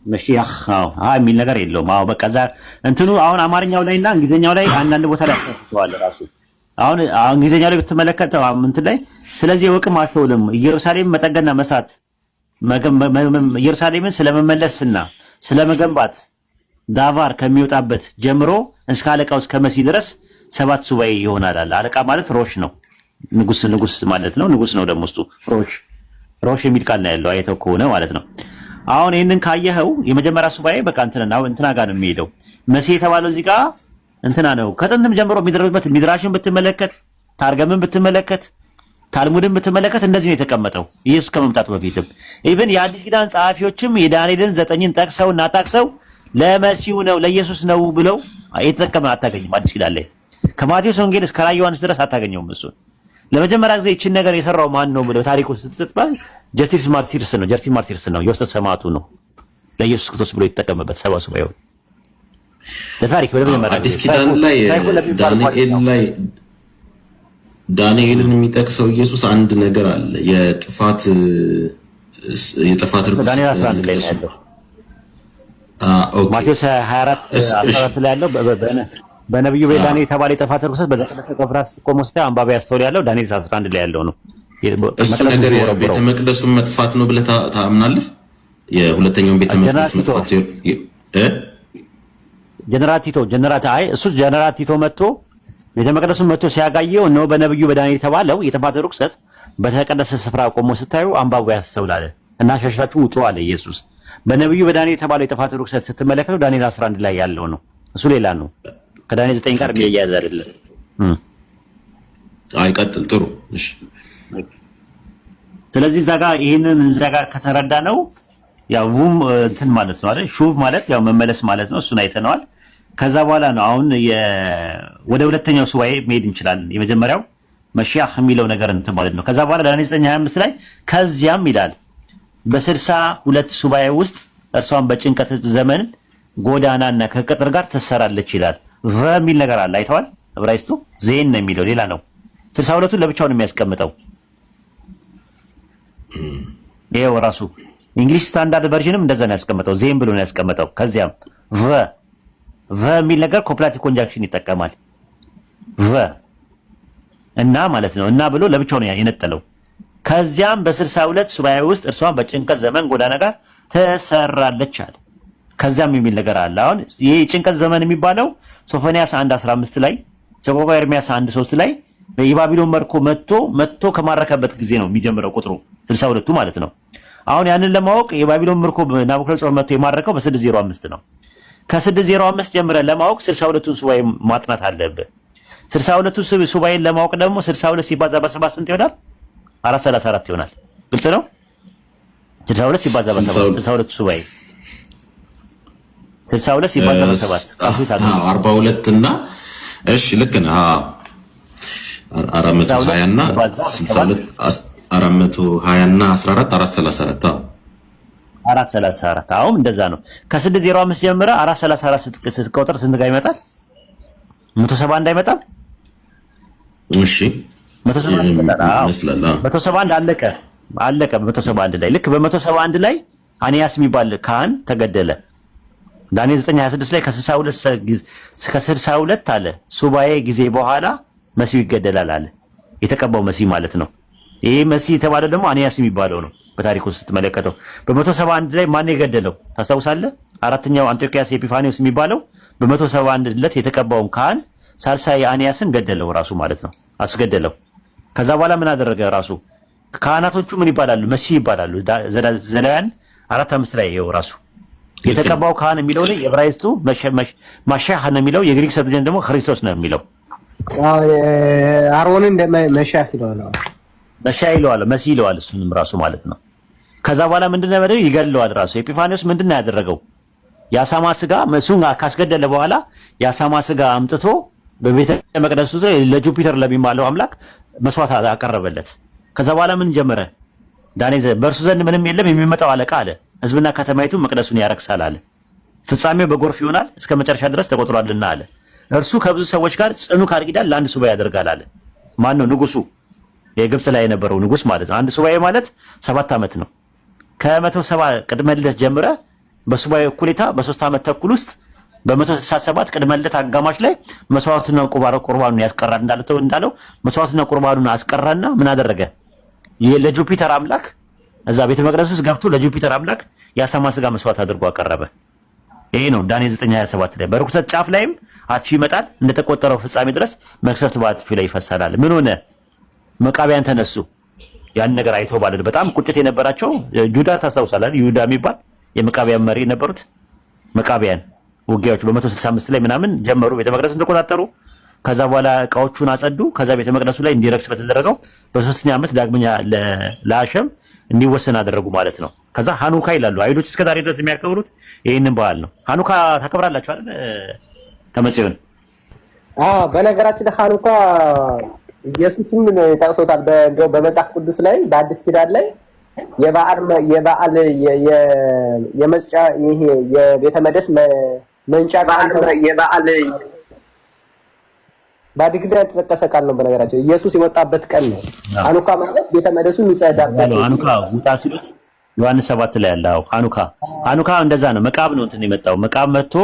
መሽያህ የሚል ነገር የለውም። በቃ እዛ እንትኑ አሁን አማርኛው ላይና እንግሊዘኛው ላይ አንዳንድ ቦታ ላይ አስተዋል ራሱ። አሁን እንግሊዘኛው ላይ ብትመለከተው እንትን ላይ ስለዚህ ወቅም አስተውልም ኢየሩሳሌም መጠገንና መስራት ኢየሩሳሌምን ስለመመለስና ስለመገንባት ዳቫር ከሚወጣበት ጀምሮ እስከ አለቃው እስከ መሲህ ድረስ 7 ሱባኤ ይሆናል። አለቃ ማለት ሮሽ ነው፣ ንጉስ ማለት ነው። ንጉስ ነው ደግሞ እሱ ሮሽ የሚል ቃል ነው ያለው አይተው ከሆነ ማለት ነው። አሁን ይሄንን ካየኸው የመጀመሪያ ሱባኤ በቃ እንትና ጋር ነው የሚሄደው። መሲህ የተባለው እዚህ ጋር እንትና ነው። ከጥንትም ጀምሮ የሚደረግበት ሚድራሽን ብትመለከት፣ ታርገምን ብትመለከት፣ ታልሙድን ብትመለከት እንደዚህ ነው የተቀመጠው። ኢየሱስ ከመምጣቱ በፊትም ኢቭን የአዲስ ኪዳን ጸሐፊዎችም የዳንኤልን 9ን ጠቅሰውና ታቅሰው ለመሲሁ ነው ለኢየሱስ ነው ብለው የተጠቀመ አታገኝም። አዲስ ኪዳን ላይ ከማቴዎስ ወንጌል እስከ ራዕየ ዮሐንስ ድረስ አታገኘውም። እሱን ለመጀመሪያ ጊዜ ይህችን ነገር የሰራው ማን ነው ብለው ታሪኩ ስትጥባል ጀስቲስ ማርቲርስ ነው። ጀስቲስ ማርቲርስ ነው የውስጥ ሰማዕቱ ነው ለኢየሱስ ክርስቶስ ብሎ የተጠቀመበት 7 ሱባኤው ለታሪክ በመጀመሪያ አዲስ ኪዳን ላይ ዳንኤልን የሚጠቅሰው ኢየሱስ አንድ ነገር አለ። የጥፋት ዳንኤል 11 ላይ ያለው ኦኬ ማቴዎስ 24:14 ላይ ያለው በነብዩ በዳንኤል የተባለ የጥፋት ርኩሰት በተቀደሰ ስፍራ ስትቆሙ ስታይ አንባቢ ያስተውል ያለው ዳንኤል 11 ላይ ያለው ነው። እሱ ነገር ቤተ መቅደሱን መጥፋት ነው ብለህ ታምናለህ? የሁለተኛውን ቤተ መቅደስ መጥፋት ጀነራል ቲቶ መጥቶ ቤተ መቅደሱን መጥቶ ሲያጋየው ነው። በነብዩ በዳንኤል የተባለው የጥፋት ርኩሰት በተቀደሰ ስፍራ ቆሞ ስታዩ አንባቢ ያስተውላል እና ሸሽታችሁ ውጡ አለ ኢየሱስ። በነብዩ በዳንኤል የተባለው የጥፋት ርኩሰት ስትመለከቱ ዳንኤል 11 ላይ ያለው ነው። እሱ ሌላ ነው። ከዳንኤል 9 ጋር የሚያያዝ አይደለም። አይቀጥል። ጥሩ እሺ። ስለዚህ እዛ ጋር ከተረዳ ነው ያው ቡም እንትን ማለት ነው አይደል? ሹቭ ማለት ያው መመለስ ማለት ነው። እሱን አይተነዋል። ከዛ በኋላ ነው አሁን ወደ ሁለተኛው ሱባኤ መሄድ እንችላለን። የመጀመሪያው መሽያህ የሚለው ነገር እንትን ማለት ነው። ከዛ በኋላ ዳንኤል 9:25 ላይ ከዚያም ይላል በ62 ሱባኤ ውስጥ እርሷን በጭንቀት ዘመን ጎዳናና ከቅጥር ጋር ትሰራለች ይላል። የሚል ነገር አለ። አይተዋል? ዕብራይስጡ ዜን ነው የሚለው ሌላ ነው። 62ቱን ለብቻው ነው የሚያስቀምጠው። ይሄው ራሱ እንግሊሽ ስታንዳርድ ቨርዥንም እንደዛ ነው ያስቀምጠው። ዜን ብሎ ነው ያስቀምጠው። ከዚያም የሚል ነገር ኮምፕላቲቭ ኮንጃንክሽን ይጠቀማል። እና ማለት ነው እና ብሎ ለብቻው ነው የነጠለው። ከዚያም በ62 ሱባኤ ውስጥ እርሷን በጭንቀት ዘመን ጎዳና ጋር ትሰራለች አለ። ከዚያም የሚል ነገር አለ። አሁን ይሄ ጭንቀት ዘመን የሚባለው ሶፎንያስ 1:15 ላይ፣ ሰቆቃወ ኤርምያስ 1:3 ላይ የባቢሎን መርኮ መጥቶ ከማረከበት ጊዜ ነው የሚጀምረው ቁጥሩ 62ቱ ማለት ነው። አሁን ያንን ለማወቅ የባቢሎን ምርኮ ናቡከደነፆር መጥቶ የማረከው በ605 ነው። ከ605 ጀምረን ለማወቅ 62ቱን ሱባኤ ማጥናት አለብህ። 62ቱ ሱባኤን ለማወቅ ደግሞ 62 ሲባዛ በ7 ስንት ይሆናል? 434 ይሆናል። ግልጽ ነው። 62 ሲባዛ በ7 62 ሱባኤ 62 ሲባዛ በ7 42 እና እሺ ልክ ነህ። 420 እና 62 420 እና 14 434 434 አሁን እንደዛ ነው። ከ605 ጀምረ 434 ስትቆጥር ስንት ጋር ይመጣል? 171 አይመጣም? እሺ 171 አለቀ። 171 ላይ ልክ በ171 ላይ አኒያስ የሚባል ካህን ተገደለ። ዳንኤል 9:26 ላይ ከ62 አለ ሱባኤ ጊዜ በኋላ መሲሁ ይገደላል አለ። የተቀባው መሲህ ማለት ነው። ይሄ መሲህ የተባለው ደግሞ አኒያስ የሚባለው ነው። በታሪኩ ስትመለከተው በ171 ላይ ማን የገደለው ታስታውሳለህ? አራተኛው አንጢዮኪያስ ኤጲፋኒዮስ የሚባለው በ171 ዕለት የተቀባውን ካህን ሳልሳይ አኒያስን ገደለው ራሱ ማለት ነው። አስገደለው። ከዛ በኋላ ምን አደረገ ራሱ? ካህናቶቹ ምን ይባላሉ? መሲህ ይባላሉ። ዘሌዋውያን 4:5 ላይ ይሄው ራሱ የተቀባው ካህን የሚለው ላይ የዕብራይስጡ ማሻህ ነው የሚለው፣ የግሪክ ሰብጀንት ደግሞ ክርስቶስ ነው የሚለው። አሮንን እንደ መሻህ ይለዋል። መሻህ ይለዋል፣ መሲህ ይለዋል እሱንም ራሱ ማለት ነው። ከዛ በኋላ ምንድነው ያደረገው? ይገድለዋል ራሱ። ኤጲፋኒዮስ ምንድነው ያደረገው? የአሳማ ስጋ እሱን ካስገደለ በኋላ የአሳማ ስጋ አምጥቶ በቤተ መቅደስ ውስጥ ለጁፒተር ለሚባለው አምላክ መስዋዕት አቀረበለት። ከዛ በኋላ ምን ጀመረ? ዳንኤል በእርሱ ዘንድ ምንም የለም የሚመጣው አለቃ አለ፣ ህዝብና ከተማይቱ መቅደሱን ያረክሳል አለ። ፍጻሜው በጎርፍ ይሆናል እስከ መጨረሻ ድረስ ተቆጥሯልና አለ። እርሱ ከብዙ ሰዎች ጋር ጽኑ ቃል ኪዳን ለአንድ ሱባኤ ያደርጋል አለ። ማን ነው? ንጉሱ፣ የግብጽ ላይ የነበረው ንጉስ ማለት ነው። አንድ ሱባኤ ማለት 7 ዓመት ነው። ከ170 ቅድመ ልደት ጀምረ በሱባኤ እኩሌታ በ3 ዓመት ተኩል ውስጥ በ167 ቅድመ ልደት አጋማሽ ላይ መስዋዕትና ቁርባኑን ያስቀራል እንዳለው መስዋዕትና ቁርባኑን አስቀራና ምን አደረገ? ለጁፒተር አምላክ እዛ ቤተ መቅደስ ውስጥ ገብቶ ለጁፒተር አምላክ የአሳማ ስጋ መስዋዕት አድርጎ አቀረበ። ይሄ ነው ዳንኤል 9:27 ላይ በርኩሰት ጫፍ ላይም አጥፊ ይመጣል እንደተቆጠረው ፍጻሜ ድረስ መቅሰፍት በአጥፊ ላይ ይፈሳል። ምን ሆነ? መቃቢያን ተነሱ። ያን ነገር አይተው ማለት በጣም ቁጭት የነበራቸው ጁዳ ታስታውሳለህ? ይሁዳ የሚባል የመቃቢያን መሪ የነበሩት መቃቢያን ውጊያዎች በ165 ላይ ምናምን ጀመሩ። ቤተ መቅደሱን ተቆጣጠሩ። ከዛ በኋላ እቃዎቹን አጸዱ። ከዛ ቤተ መቅደሱ ላይ እንዲረክስ በተደረገው በ3ኛ ዓመት ዳግመኛ ለአሸም እንዲወሰን አደረጉ ማለት ነው። ከዛ ሃኑካ ይላሉ አይሁዶች እስከ ዛሬ ድረስ የሚያከብሩት ይሄንን በዓል ነው። ሃኑካ ታከብራላችሁ አይደል? ተመጽዮን በነገራችን ላይ ሃኑካ ኢየሱስም ጠቅሶታል። በመጽሐፍ ቅዱስ ላይ በአዲስ ኪዳን ላይ የበዓል የመስጫ ይሄ የቤተ መቅደስ መንጫ የበዓል በአዲስ ኪዳን የተጠቀሰ ቃል ነው። በነገራችን ኢየሱስ የወጣበት ቀን ነው ሃኑካ ማለት ቤተ መቅደሱን ይጸዳበት። ሃኑካ ውጣ ሲሉት ዮሐንስ 7 ላይ ያለው ሐኑካ እንደዛ ነው። መቃብ ነው እንትን የመጣው መቃብ መጥቶ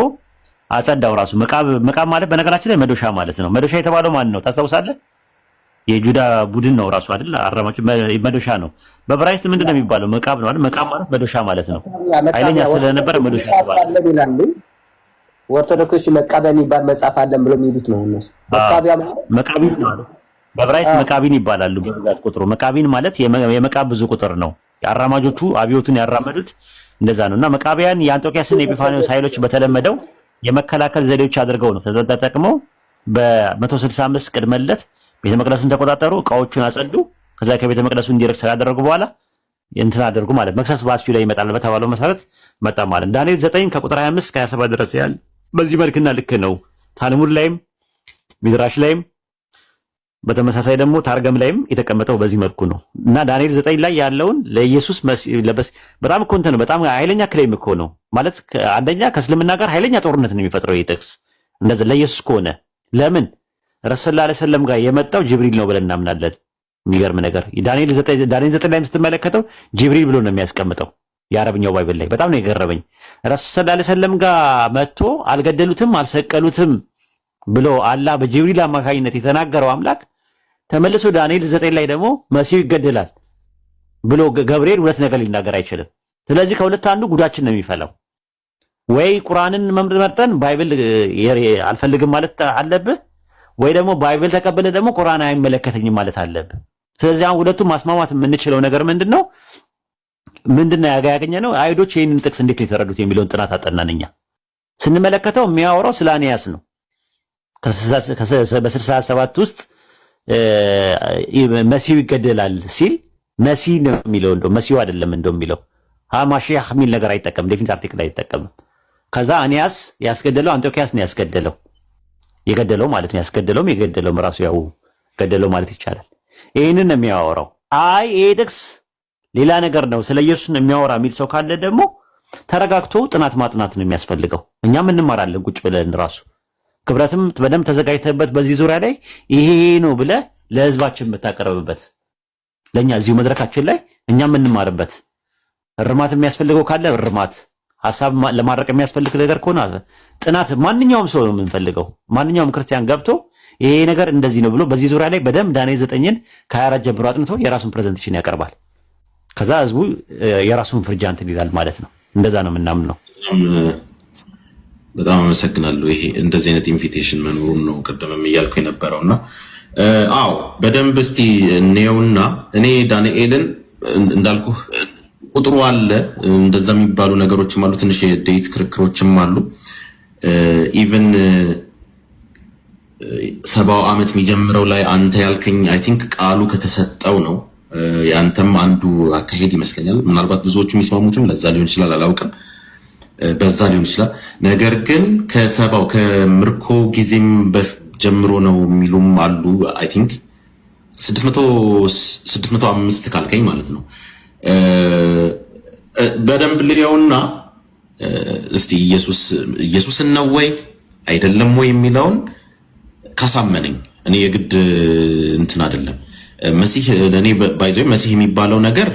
አጸዳው ራሱ። መቃብ ማለት በነገራችን ላይ መዶሻ ማለት ነው። መዶሻ የተባለው ማን ነው ታስታውሳለህ? የጁዳ ቡድን ነው ራሱ አይደል? አራማጭ መዶሻ ነው። በዕብራይስጥ ምንድነው የሚባለው? መቃብ ነው አይደል? መቃብ ማለት መዶሻ ማለት ነው። ኃይለኛ ስለነበረ መዶሻ ተባለ። ኦርቶዶክስ መቃቢያ የሚባል መጽሐፍ አለን ብለው የሚሉት ነው እነሱ። መቃቢን ነው በዕብራይስጥ መቃቢን ይባላሉ በብዛት ቁጥሩ። መቃቢን ማለት የመቃብ ብዙ ቁጥር ነው። የአራማጆቹ አብዮቱን ያራመዱት እንደዛ ነውና መቃቢያን የአንጦኪያስን ኤጲፋንዮስ ኃይሎች በተለመደው የመከላከል ዘዴዎች አድርገው ነው ተጠቅመው በ165 ቅድመ ልደት ቤተ መቅደሱን ተቆጣጠሩ፣ እቃዎቹን አጸዱ። ከዛ ከቤተ መቅደሱ እንዲረክስ ያደረጉ በኋላ እንትን አደረጉ ማለት መክሰስ በአስዩ ላይ ይመጣል በተባለው መሰረት መጣ ማለት። ዳንኤል 9 ከቁጥር 25 እስከ 27 ድረስ ያለ በዚህ መልክና ልክ ነው። ታልሙድ ላይም ሚድራሽ ላይም በተመሳሳይ ደግሞ ታርገም ላይም የተቀመጠው በዚህ መልኩ ነው እና ዳንኤል 9 ላይ ያለውን ለኢየሱስ ለበስ በጣም እኮ እንትን በጣም ኃይለኛ ክሌም እኮ ነው ማለት አንደኛ ከእስልምና ጋር ኃይለኛ ጦርነት ነው የሚፈጥረው ይህ ጥቅስ እንደዛ ለኢየሱስ ከሆነ ለምን ረሱል ሰለላሁ ዐለይሂ ወሰለም ጋር የመጣው ጅብሪል ነው ብለን እናምናለን። የሚገርም ነገር ዳንኤል 9 ላይ ስትመለከተው ጅብሪል ብሎ ነው የሚያስቀምጠው የአረብኛው ባይብል ላይ። በጣም ነው የገረመኝ። ረሱል ሰለላሁ ዐለይሂ ወሰለም ጋር መጥቶ አልገደሉትም አልሰቀሉትም ብሎ አላህ በጅብሪል አማካኝነት የተናገረው አምላክ ተመልሶ ዳንኤል 9 ላይ ደግሞ መሲሁ ይገደላል ብሎ ገብርኤል ሁለት ነገር ሊናገር አይችልም። ስለዚህ ከሁለት አንዱ ጉዳችን ነው የሚፈላው። ወይ ቁርአንን መርጠን ባይብል አልፈልግም ማለት አለብህ፣ ወይ ደግሞ ባይብል ተቀበለ ደግሞ ቁርአን አይመለከተኝም ማለት አለብህ። ስለዚህ አሁን ሁለቱም ማስማማት የምንችለው ነገር ምንድነው ያገኘነው? አይሁዶች ይህንን ጥቅስ እንዴት የተረዱት የሚለውን ጥናት አጠናንኛ ስንመለከተው የሚያወራው ስለ አኒያስ ነው። በ67 ውስጥ መሲሁ ይገደላል ሲል መሲህ ነው የሚለው እንደው መሲሁ አይደለም እንደው የሚለው ማሺያህ የሚል ነገር አይጠቀምም፣ ዴፊኒት አርቲክል አይጠቀምም። ከዛ አኒያስ ያስገደለው አንጦኪያስ ነው ያስገደለው የገደለው ማለት ነው ያስገደለውም የገደለውም ራሱ ያው ገደለው ማለት ይቻላል። ይሄንን ነው የሚያወራው። አይ ይሄ ጥቅስ ሌላ ነገር ነው ስለ ኢየሱስ ነው የሚያወራ የሚል ሰው ካለ ደግሞ ተረጋግቶ ጥናት ማጥናት ነው የሚያስፈልገው። እኛም እንማራለን ቁጭ ብለን ራሱ ክብረትም በደንብ ተዘጋጅተበት በዚህ ዙሪያ ላይ ይሄ ነው ብለህ ለህዝባችን የምታቀርብበት ለኛ እዚሁ መድረካችን ላይ እኛም እንማርበት። እርማት የሚያስፈልገው ካለ እርማት፣ ሐሳብ ለማድረቅ የሚያስፈልግ ነገር ከሆነ ጥናት ማንኛውም ሰው ነው የምንፈልገው። ማንኛውም ክርስቲያን ገብቶ ይሄ ነገር እንደዚህ ነው ብሎ በዚህ ዙሪያ ላይ በደንብ ዳንኤል 9ን ከ24 ጀምሮ አጥንቶ የራሱን ፕሬዘንቴሽን ያቀርባል። ከዛ ህዝቡ የራሱን ፍርጃ እንትን ይላል ማለት ነው። እንደዛ ነው የምናምነው። በጣም አመሰግናለሁ። ይሄ እንደዚህ አይነት ኢንቪቴሽን መኖሩን ነው ቀደምም እያልኩ የነበረውና አዎ በደንብ እስቲ እንየውና እኔ ዳንኤልን እንዳልኩ ቁጥሩ አለ እንደዛ የሚባሉ ነገሮችም አሉ። ትንሽ የዴት ክርክሮችም አሉ። ኢቭን 70 ዓመት የሚጀምረው ላይ አንተ ያልከኝ አይ ቲንክ ቃሉ ከተሰጠው ነው። ያንተም አንዱ አካሄድ ይመስለኛል። ምናልባት ብዙዎቹ የሚስማሙትም ለዛ ሊሆን ይችላል፣ አላውቅም። በዛ ሊሆን ይችላል። ነገር ግን ከሰባው ከምርኮ ጊዜም ጀምሮ ነው የሚሉም አሉ። አይ ቲንክ 605 ካልከኝ ማለት ነው። በደንብ ልየውና እስቲ ኢየሱስን ነው ወይ አይደለም ወይ የሚለውን ካሳመነኝ እኔ የግድ እንትን አይደለም መሲህ ለኔ ባይዘው መሲህ የሚባለው ነገር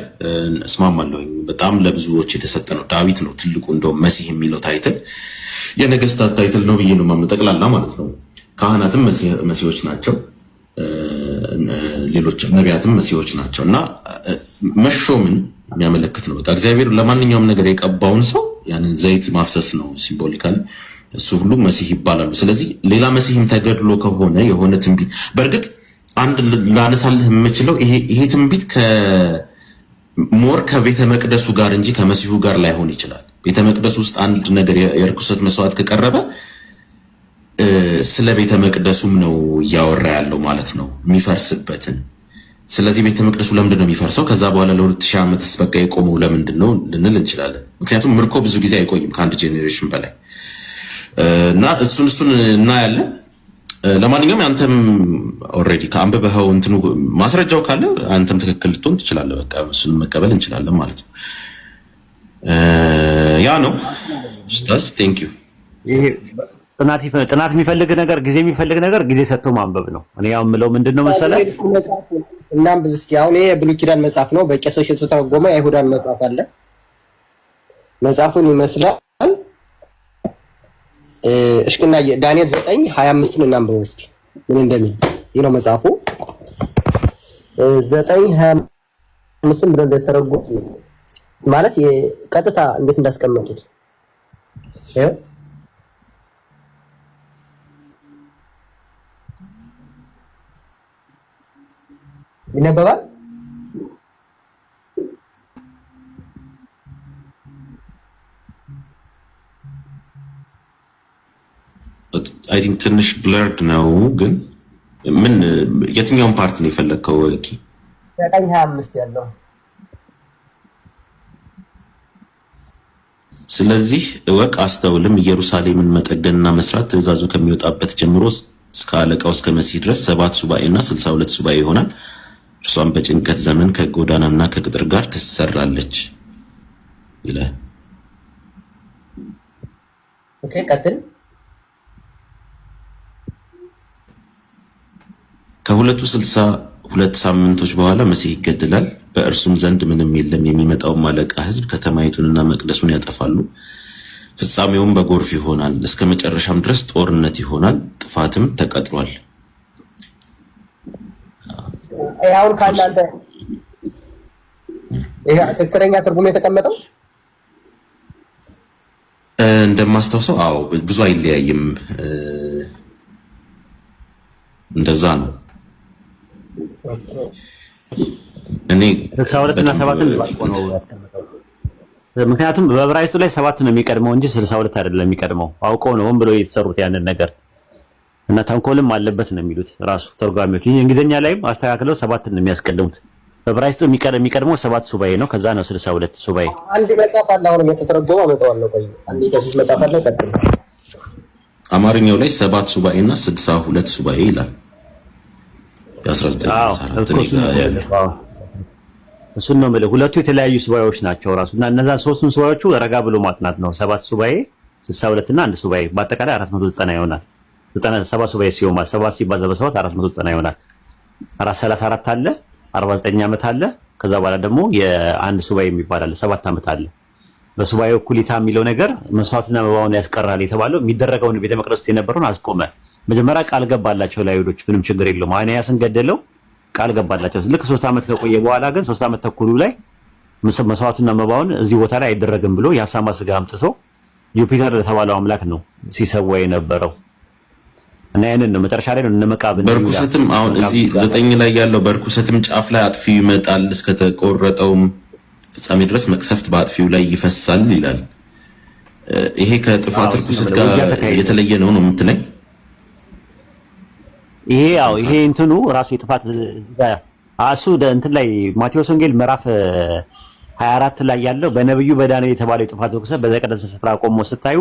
እስማማለሁኝ። በጣም ለብዙዎች የተሰጠ ነው። ዳዊት ነው ትልቁ እንደው መሲህ የሚለው ታይትል የነገስታት ታይትል ነው ብዬ ነው የማምነው። ጠቅላላ ማለት ነው። ካህናትም መሲሆች ናቸው፣ ሌሎች ነቢያትም መሲሆች ናቸው እና መሾምን የሚያመለክት ነው። በቃ እግዚአብሔር ለማንኛውም ነገር የቀባውን ሰው ያንን ዘይት ማፍሰስ ነው ሲምቦሊካል። እሱ ሁሉ መሲህ ይባላሉ። ስለዚህ ሌላ መሲህም ተገድሎ ከሆነ የሆነ ትንቢት በእርግጥ አንድ ላነሳልህ የምችለው ይሄ ትንቢት ሞር ከቤተ መቅደሱ ጋር እንጂ ከመሲሁ ጋር ላይሆን ይችላል። ቤተ መቅደሱ ውስጥ አንድ ነገር የርኩሰት መስዋዕት ከቀረበ ስለ ቤተ መቅደሱም ነው እያወራ ያለው ማለት ነው፣ የሚፈርስበትን። ስለዚህ ቤተ መቅደሱ ለምንድን ነው የሚፈርሰው? ከዛ በኋላ ለ2000 ዓመት በቃ የቆመው ለምንድን ነው ልንል እንችላለን። ምክንያቱም ምርኮ ብዙ ጊዜ አይቆይም ከአንድ ጄኔሬሽን በላይ እና እሱን እናያለን። ለማንኛውም አንተም ኦልሬዲ ከአንብበኸው እንትኑ ማስረጃው ካለ አንተም ትክክል ልትሆን ትችላለህ። በቃ እሱን መቀበል እንችላለን ማለት ነው። ያ ነው ስታስ ቴንክ ዩ። ይሄ ጥናት የሚፈልግ ነገር ጊዜ የሚፈልግ ነገር ጊዜ ሰጥቶ ማንበብ ነው። እኔ ያው የምለው ምንድነው መሰለህ እናንብብ እስኪ። አሁን ይሄ የብሉይ ኪዳን መጽሐፍ ነው፣ በቄሶች የተተረጎመ የአይሁዳን መጽሐፍ አለ። መጽሐፉን ይመስላል። እሽቅና ዳንኤል 9:25 እናንብበው እስኪ ምን እንደሚል። ይህ ነው መጽሐፉ 9:25 ብለው እንደተረጎሙ ማለት ቀጥታ እንዴት እንዳስቀመጡት ይነበባል። አይ ቲንክ ትንሽ ብለርድ ነው ግን ምን የትኛውን ፓርት ነው የፈለግከው? 9:25 ያለው ስለዚህ እወቅ አስተውልም፣ ኢየሩሳሌምን መጠገንና መስራት ትእዛዙ ከሚወጣበት ጀምሮ እስከ አለቃው እስከ መሲህ ድረስ 7 ሱባኤና 62 ሱባኤ ይሆናል። እርሷን በጭንቀት ዘመን ከጎዳናና ከቅጥር ጋር ትሰራለች ይላል። ኦኬ ቀጥል። ከሁለቱ 62 ሳምንቶች በኋላ መሲህ ይገድላል። በእርሱም ዘንድ ምንም የለም። የሚመጣውም አለቃ ሕዝብ ከተማይቱንና መቅደሱን ያጠፋሉ። ፍጻሜውም በጎርፍ ይሆናል። እስከ መጨረሻም ድረስ ጦርነት ይሆናል። ጥፋትም ተቀጥሯል። አሁን ካላንተ ይሄ ትክክለኛ ትርጉም የተቀመጠው እንደማስታውሰው አዎ፣ ብዙ አይለያይም። እንደዛ ነው። እኔ 62 እና 7 ነው ያስቀምጠው። ምክንያቱም በዕብራይስጡ ላይ 7 ነው የሚቀድመው እንጂ 62 አይደለም የሚቀድመው። አውቀው ነው ብለው የተሰሩት ያንን ነገር እና ተንኮልም አለበት ነው የሚሉት ራሱ ተርጓሚዎች። እንግሊዘኛ ላይም አስተካክለው 7 ነው የሚያስቀድሙት። በዕብራይስጡ የሚቀድመው 7 ሱባኤ ነው። ከዛ ነው 62 ሱባኤ። አንድ መጽሐፍ አለ አሁን የተተረጎመው አመጣዋለሁ። ቆይ አንዴ ከዚህ መጽሐፍ አለ ቀጥል። አማርኛው ላይ 7 ሱባኤና 62 ሱባኤ ይላል። እሱን ነው የምልህ። ሁለቱ የተለያዩ ሱባኤዎች ናቸው ራሱ እና እነዛን ሶስቱን ሱባኤዎቹ ረጋ ብሎ ማጥናት ነው። 7 ሱባኤ 62 እና አንድ ሱባኤ በአጠቃላይ 490 ይሆናል። 97 ሱባኤ ሲሆን 7 ሲባዛ በ7 490 ይሆናል። 434 አለ 49 ዓመት አለ። ከዛ በኋላ ደግሞ የአንድ ሱባኤ የሚባል አለ 7 ዓመት አለ። በሱባኤው እኩሊታ የሚለው ነገር መስዋዕትና መባውን ያስቀራል የተባለው የሚደረገውን ቤተ መቅደስ ውስጥ የነበረውን አስቆመ። መጀመሪያ ቃል ገባላቸው ለአይሁዶች ምንም ችግር የለውም። አናንያስን ገደለው ቃል ገባላቸው። ልክ 3 ዓመት ከቆየ በኋላ ግን 3 ዓመት ተኩሉ ላይ መስዋዕቱና መባውን እዚህ ቦታ ላይ አይደረግም ብሎ የአሳማ ስጋ አምጥቶ ጁፒተር ለተባለው አምላክ ነው ሲሰዋ የነበረው እና ያንን ነው መጨረሻ ላይ ነው እነመቃብን በርኩሰትም አሁን እዚህ 9 ላይ ያለው በርኩሰትም ጫፍ ላይ አጥፊው ይመጣል እስከተቆረጠውም ፍጻሜ ድረስ መቅሰፍት በአጥፊው ላይ ይፈሳል ይላል። ይሄ ከጥፋት ርኩሰት ጋር የተለየ ነው የምትለኝ? ይሄ እንትኑ ራሱ የጥፋት እሱ እንትን ላይ ማቴዎስ ወንጌል ምዕራፍ 24 ላይ ያለው በነብዩ በዳንኤል የተባለው የጥፋት ርኩሰት በተቀደሰ ስፍራ ቆሞ ስታዩ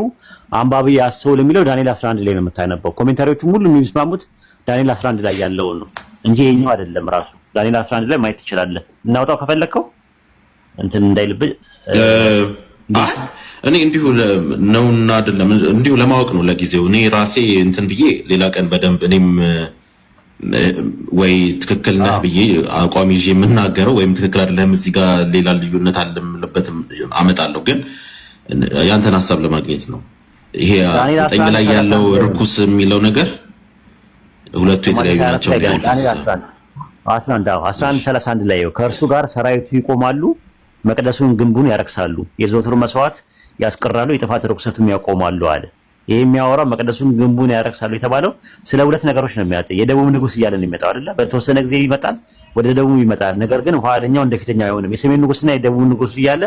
አንባቢ ያስተውል የሚለው ዳንኤል 11 ላይ ነው የምታነበው። ኮሜንታሪዎቹ ሁሉ የሚስማሙት ዳንኤል 11 ላይ ያለው ነው እንጂ ይሄኛው አይደለም። ራሱ ዳንኤል 11 ላይ ማየት ትችላለህ። እናውጣው ከፈለከው እንትን እንዳይልብ እኔ እንዲሁ ነውና አይደለም እንዲሁ ለማወቅ ነው ለጊዜው። እኔ ራሴ እንትን ብዬ ሌላ ቀን በደንብ እኔም ወይ ትክክል ነህ ብዬ አቋም ይዤ የምናገረው ወይም ትክክል አይደለም እዚህ ጋር ሌላ ልዩነት አለምለበት አመጣለሁ። ግን ያንተን ሀሳብ ለማግኘት ነው። ይሄ 9 ላይ ያለው ርኩስ የሚለው ነገር ሁለቱ የተለያዩ ናቸው። 11:31 ላይ ከእርሱ ጋር ሰራዊቱ ይቆማሉ፣ መቅደሱን ግንቡን ያረክሳሉ፣ የዘወትር መስዋዕት ያስቀራሉ፣ የጥፋት ርኩሰቱን ያቆማሉ አለ። ይሄ የሚያወራው መቅደሱን ግንቡን ያረክሳሉ የተባለው ስለ ሁለት ነገሮች ነው የሚያጠ የደቡብ ንጉስ እያለ ነው የሚመጣው አይደለ? በተወሰነ ጊዜ ይመጣል፣ ወደ ደቡብ ይመጣል። ነገር ግን ኋለኛው እንደፊተኛው አይሆንም። የሰሜን ንጉስና የደቡብ ንጉስ እያለ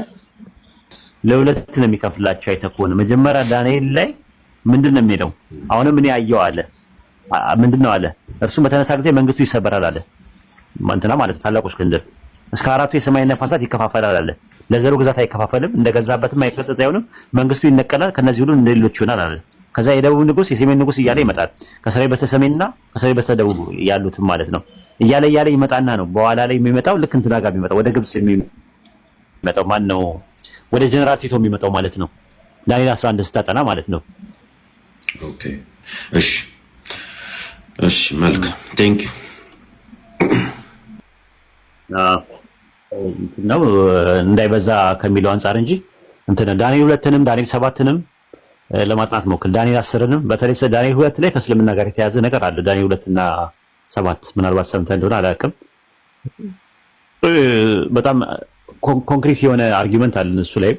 ለሁለት ነው የሚከፍላቸው። አይተኮነ መጀመሪያ ዳንኤል ላይ ምንድነው የሚለው? አሁንም እኔ አየው አለ። ምንድነው አለ? እርሱም በተነሳ ጊዜ መንግስቱ ይሰበራል አለ። ማንተና ማለት ታላቁ እስክንድር እስከ 4ቱ የሰማይና ነፋሳት ይከፋፈላል አለ። ለዘሩ ግዛት አይከፋፈልም፣ እንደገዛበትም አይቀጥጥ አይሆንም። መንግስቱ ይነቀላል፣ ከነዚህ ሁሉ እንደሌሎች ይሆናል አለ። ከዛ የደቡብ ንጉስ የሰሜን ንጉስ እያለ ይመጣል። ከሰማይ በስተሰሜንና ከሰማይ በስተደቡብ ያሉትም ማለት ነው እያለ ይመጣና ነው በኋላ ላይ የሚመጣው ልክ እንትና ጋር የሚመጣው ወደ ግብጽ የሚመጣው ማን ነው? ወደ ጀነራል ቲቶ የሚመጣው ማለት ነው። ዳንኤል 11 ስታጠና ማለት ነው። ኦኬ እሺ መልካም ቴንክ ዩ ነው እንዳይበዛ ከሚለው አንፃር እንጂ እንትን ዳንኤል 2ንም ዳንኤል 7ንም ለማጥናት ሞክል። ዳንኤል 10ንም በተለይ ዳንኤል 2 ላይ ከእስልምና ጋር የተያዘ ነገር አለ። ዳንኤል 2 እና 7 ምናልባት ሰምተህ እንደሆነ አላውቅም። በጣም ኮንክሪት የሆነ አርጊውመንት አለ እሱ ላይ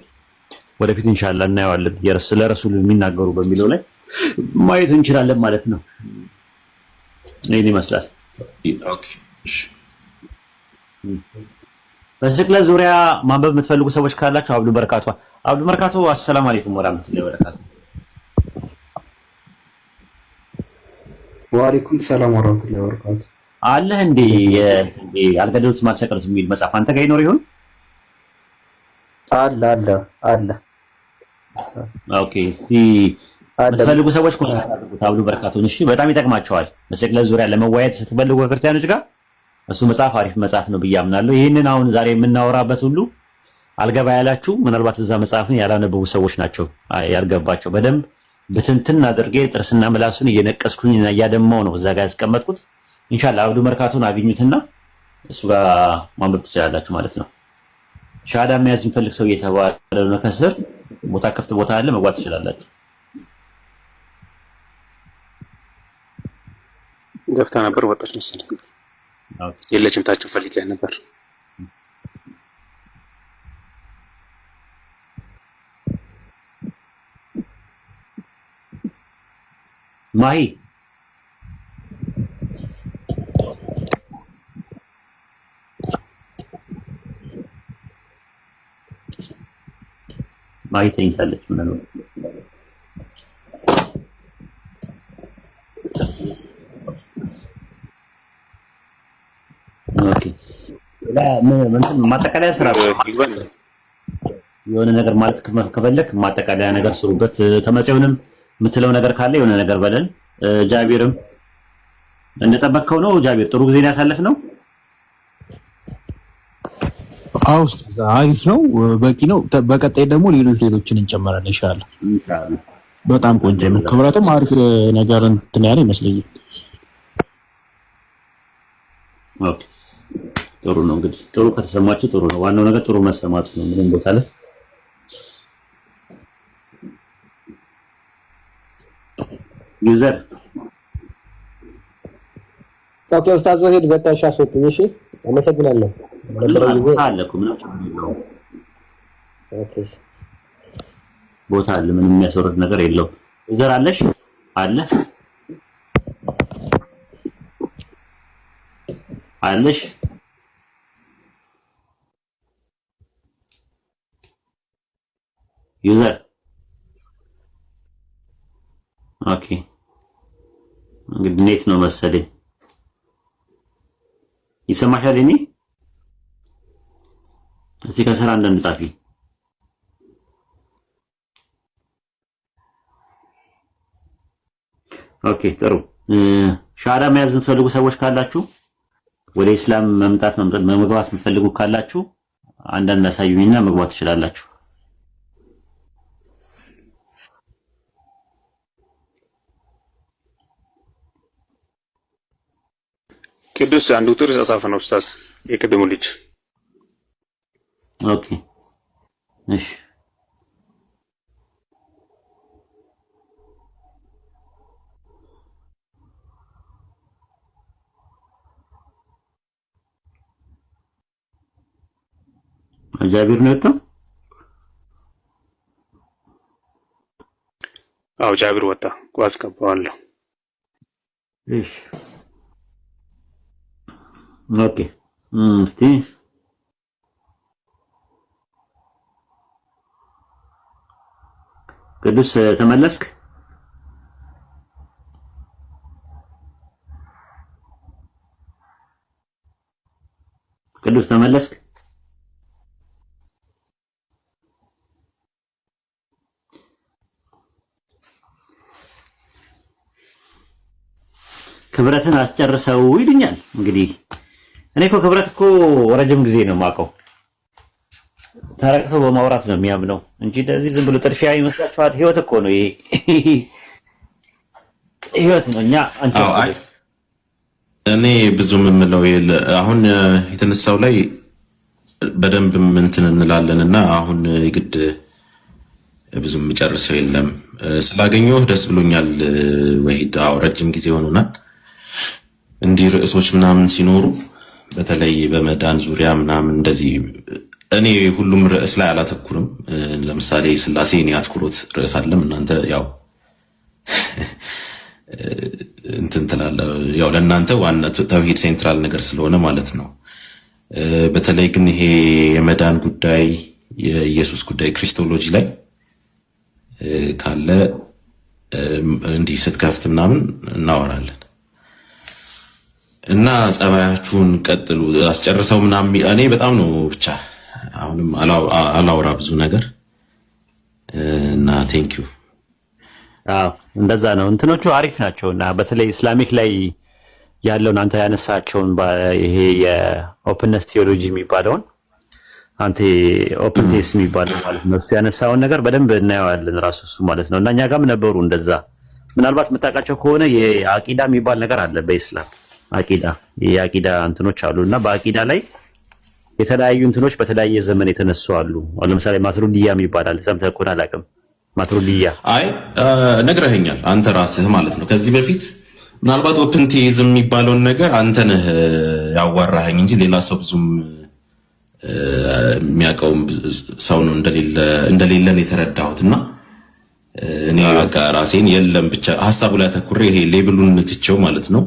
ወደፊት ኢንሻአላህ እናየዋለን። ስለ ረሱል የሚናገሩ በሚለው ላይ ማየት እንችላለን ማለት ነው። ይሄን ይመስላል። ኦኬ እሺ። በስቅለት ዙሪያ ማንበብ የምትፈልጉ ሰዎች ካላችሁ አብዱ በረካቱ አሰላሙ አለይኩም ወራህመቱላሂ ወበረካቱ። ወአለይኩም ሰላም ወራህመቱላሂ ወበረካቱ። አለህ እንዴ አልገደሉትም አልሰቀሉትም የሚል መጽሐፍ አንተ ጋር ይኖር ይሆን? አለ። ኦኬ እስቲ የምትፈልጉ ሰዎች ኮንታክት አድርጉት አብዱ በረካቱን። እሺ በጣም ይጠቅማቸዋል። በስቅለት ዙሪያ ለመወያየት ስትፈልጉ ከክርስቲያኖች ጋር እሱ መጽሐፍ አሪፍ መጽሐፍ ነው ብዬ አምናለሁ። ይህንን አሁን ዛሬ የምናወራበት ሁሉ አልገባ ያላችሁ ምናልባት እዛ መጽሐፍን ያላነበቡ ሰዎች ናቸው ያልገባቸው። በደንብ ብትንትን አድርጌ ጥርስና ምላሱን እየነቀስኩኝና እያደማው ነው እዛ ጋር ያስቀመጥኩት። ኢንሻአላህ አብዱ በረካቱን አግኙትና እሱ ጋር ማንበብ ትችላላችሁ ማለት ነው። ሻሃዳ መያዝ የሚፈልግ ሰው እየተባለ ነው። ከስር ቦታ ክፍት ቦታ አለ፣ መግባት ትችላላችሁ። ገብታ ነበር ወጣች መሰለኝ። የለችም ታችሁ ፈልጊያ ነበር። ማሂ ተኝታለች ምናምን። ኦኬ ማጠቃለያ ስራ የሆነ ነገር ማለት ከፈለክ ማጠቃለያ ነገር ስሩበት። ተመጽዮንም የምትለው ነገር ካለ የሆነ ነገር በለን። ጃቢርም እንደጠበቅከው ነው። ጃቢር ጥሩ ጊዜ ያሳለፍነው። አሪፍ ነው፣ በቂ ነው። በቀጣይ ደግሞ ሌሎችን እንጨምራለን ኢንሻአላህ። በጣም ቆንጆ ነው። ክብረትም አሪፍ ነገር እንትን ያለ ይመስለኛል። ኦኬ ጥሩ ነው። እንግዲህ ጥሩ ከተሰማችሁ ጥሩ ነው። ዋናው ነገር ጥሩ መሰማቱ ነው። ምንም ቦታ ላይ ዩዘር ኦኬ ኡስታዝ ወሂድ በታሽ አስወጥኝ። እሺ አመሰግናለሁ። ቦታ አለ፣ ምንም የሚያስወርድ ነገር የለውም። ዩዘር አለሽ አለሽ ዩዘር ኦኬ። እንግዲህ ኔት ነው መሰለኝ። ይሰማሻል? እኔ እዚህ ከስራ አንዳንድ ጻፊ ኦኬ ጥሩ። ሻሃዳ መያዝ የምትፈልጉ ሰዎች ካላችሁ ወደ ኢስላም መግባት የምትፈልጉ ካላችሁ አንዳንድ አሳዩኝና መግባት ትችላላችሁ። ቅዱስ አንዱ ቁጥር ተጻፈ ነው ኡስታዝ የቅድሙ ልጅ። ኦኬ እሺ ጃቢር ነው የወጣው? አዎ ጃቢር ወጣ። ቋስ ገባዋለሁ። እሺ ኦኬ እስቲ ቅዱስ ተመለስክ? ቅዱስ ተመለስክ? ክብረትን አስጨርሰው ይሉኛል። እንግዲህ እኔ እኮ ክብረት እኮ ረጅም ጊዜ ነው የማውቀው። ተረቅቶ በማውራት ነው የሚያምነው እንጂ እንደዚህ ዝም ብሎ ጥድፊያ ይመስላችኋል? ህይወት እኮ ነው ይሄ፣ ህይወት ነው። እኔ ብዙም የምለው አሁን የተነሳው ላይ በደንብ እንትን እንላለን እና አሁን የግድ ብዙም የምጨርሰው የለም። ስላገኘሁ ደስ ብሎኛል ወሂድ። አዎ ረጅም ጊዜ ሆኖናል እንዲህ ርዕሶች ምናምን ሲኖሩ በተለይ በመዳን ዙሪያ ምናምን እንደዚህ እኔ ሁሉም ርዕስ ላይ አላተኩርም። ለምሳሌ ስላሴ እኔ አትኩሮት ርዕስ አለም እናንተ ያው እንትን ትላለ ያው ለእናንተ ዋና ተውሂድ ሴንትራል ነገር ስለሆነ ማለት ነው። በተለይ ግን ይሄ የመዳን ጉዳይ የኢየሱስ ጉዳይ ክሪስቶሎጂ ላይ ካለ እንዲህ ስትከፍት ምናምን እናወራለን እና ጸባያችሁን ቀጥሉ። አስጨርሰው ምናምን እኔ በጣም ነው ብቻ አሁንም አላውራ ብዙ ነገር እና ቴንክ ዩ። አዎ እንደዛ ነው። እንትኖቹ አሪፍ ናቸውና በተለይ ኢስላሚክ ላይ ያለውን አንተ ያነሳቸውን ይሄ የኦፕንነስ ቴዎሎጂ የሚባለውን አንተ ኦፕን ቴስ የሚባለው ማለት ነው እሱ ያነሳውን ነገር በደንብ እናየዋለን ራሱ እሱ ማለት ነው። እና እኛ ጋርም ነበሩ እንደዛ። ምናልባት የምታውቃቸው ከሆነ የአቂዳ የሚባል ነገር አለ በኢስላም አቂዳ የአቂዳ እንትኖች አሉና በአቂዳ ላይ የተለያዩ እንትኖች በተለያየ ዘመን የተነሱ አሉ። ለምሳሌ ማትሩዲያ የሚባል ሰምተህ ከሆነ አላውቅም። ማትሩዲያ አይ ነግረኸኛል አንተ ራስህ ማለት ነው ከዚህ በፊት። ምናልባት ኦፕን ቴይዝም የሚባለውን ነገር አንተ ነህ ያዋራኸኝ እንጂ ሌላ ሰው ብዙም የሚያውቀውም ሰው ነው እንደሌለን የተረዳሁትና እኔ በቃ ራሴን የለም ብቻ ሀሳቡ ላይ አተኩሬ ይሄ ሌብሉን ትቼው ማለት ነው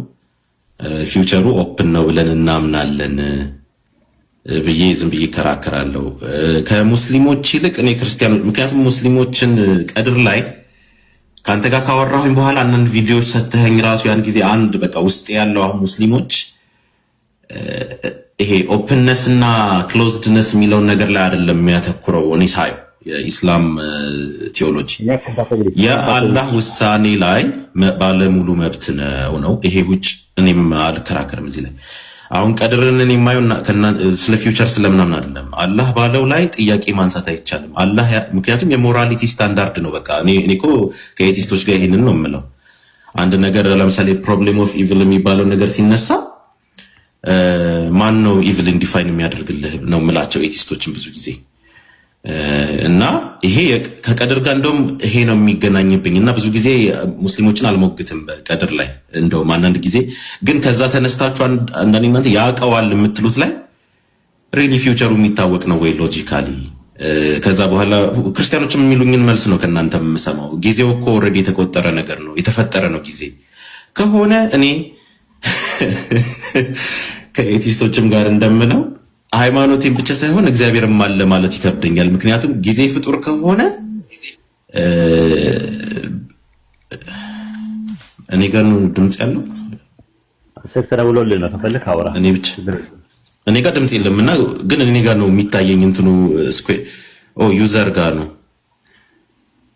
ፊውቸሩ ኦፕን ነው ብለን እናምናለን ብዬ ዝም ብዬ እከራከራለሁ ከሙስሊሞች ይልቅ እኔ ክርስቲያኖች። ምክንያቱም ሙስሊሞችን ቀድር ላይ ከአንተ ጋር ካወራሁኝ በኋላ አንዳንድ ቪዲዮዎች ሰተኸኝ ራሱ ያን ጊዜ አንድ በቃ ውስጥ ያለው አሁን ሙስሊሞች ይሄ ኦፕንነስ እና ክሎዝድነስ የሚለውን ነገር ላይ አይደለም የሚያተኩረው። እኔ ሳየው የኢስላም ቴዎሎጂ የአላህ ውሳኔ ላይ ባለሙሉ መብት ነው። ይሄ ውጭ እኔም አልከራከርም እዚህ ላይ። አሁን ቀድርን እኔ የማየው ስለ ፊውቸር ስለምናምን አይደለም። አላህ ባለው ላይ ጥያቄ ማንሳት አይቻልም። አላህ ምክንያቱም የሞራሊቲ ስታንዳርድ ነው። በቃ እኔ እኮ ከኤቲስቶች ጋር ይሄንን ነው የምለው። አንድ ነገር ለምሳሌ ፕሮብሌም ኦፍ ኢቪል የሚባለው ነገር ሲነሳ ማን ነው ኢቪልን ዲፋይን የሚያደርግልህ ነው የምላቸው ኤቲስቶችን ብዙ ጊዜ እና ይሄ ከቀድር ጋር እንደውም ይሄ ነው የሚገናኝብኝ እና ብዙ ጊዜ ሙስሊሞችን አልሞግትም በቀድር ላይ እንደውም አንዳንድ ጊዜ ግን ከዛ ተነስታችሁ አንዳንድ እናንተ ያውቀዋል የምትሉት ላይ ሪሊ ፊውቸሩ የሚታወቅ ነው ወይ ሎጂካሊ። ከዛ በኋላ ክርስቲያኖችም የሚሉኝን መልስ ነው ከእናንተ የምሰማው። ጊዜው እኮ ኦልሬዲ የተቆጠረ ነገር ነው የተፈጠረ ነው ጊዜ ከሆነ እኔ ከኤቲስቶችም ጋር እንደምለው ሃይማኖቴን ብቻ ሳይሆን እግዚአብሔርም አለ ማለት ይከብደኛል። ምክንያቱም ጊዜ ፍጡር ከሆነ እኔ ጋር ነው ድምጽ ያለው ሰክተራ ብሎልህ ነው ከፈለክ አውራ። እኔ ጋር ድምጽ የለምና ግን እኔ ጋር ነው የሚታየኝ እንትኑ ዩዘር ጋር ነው።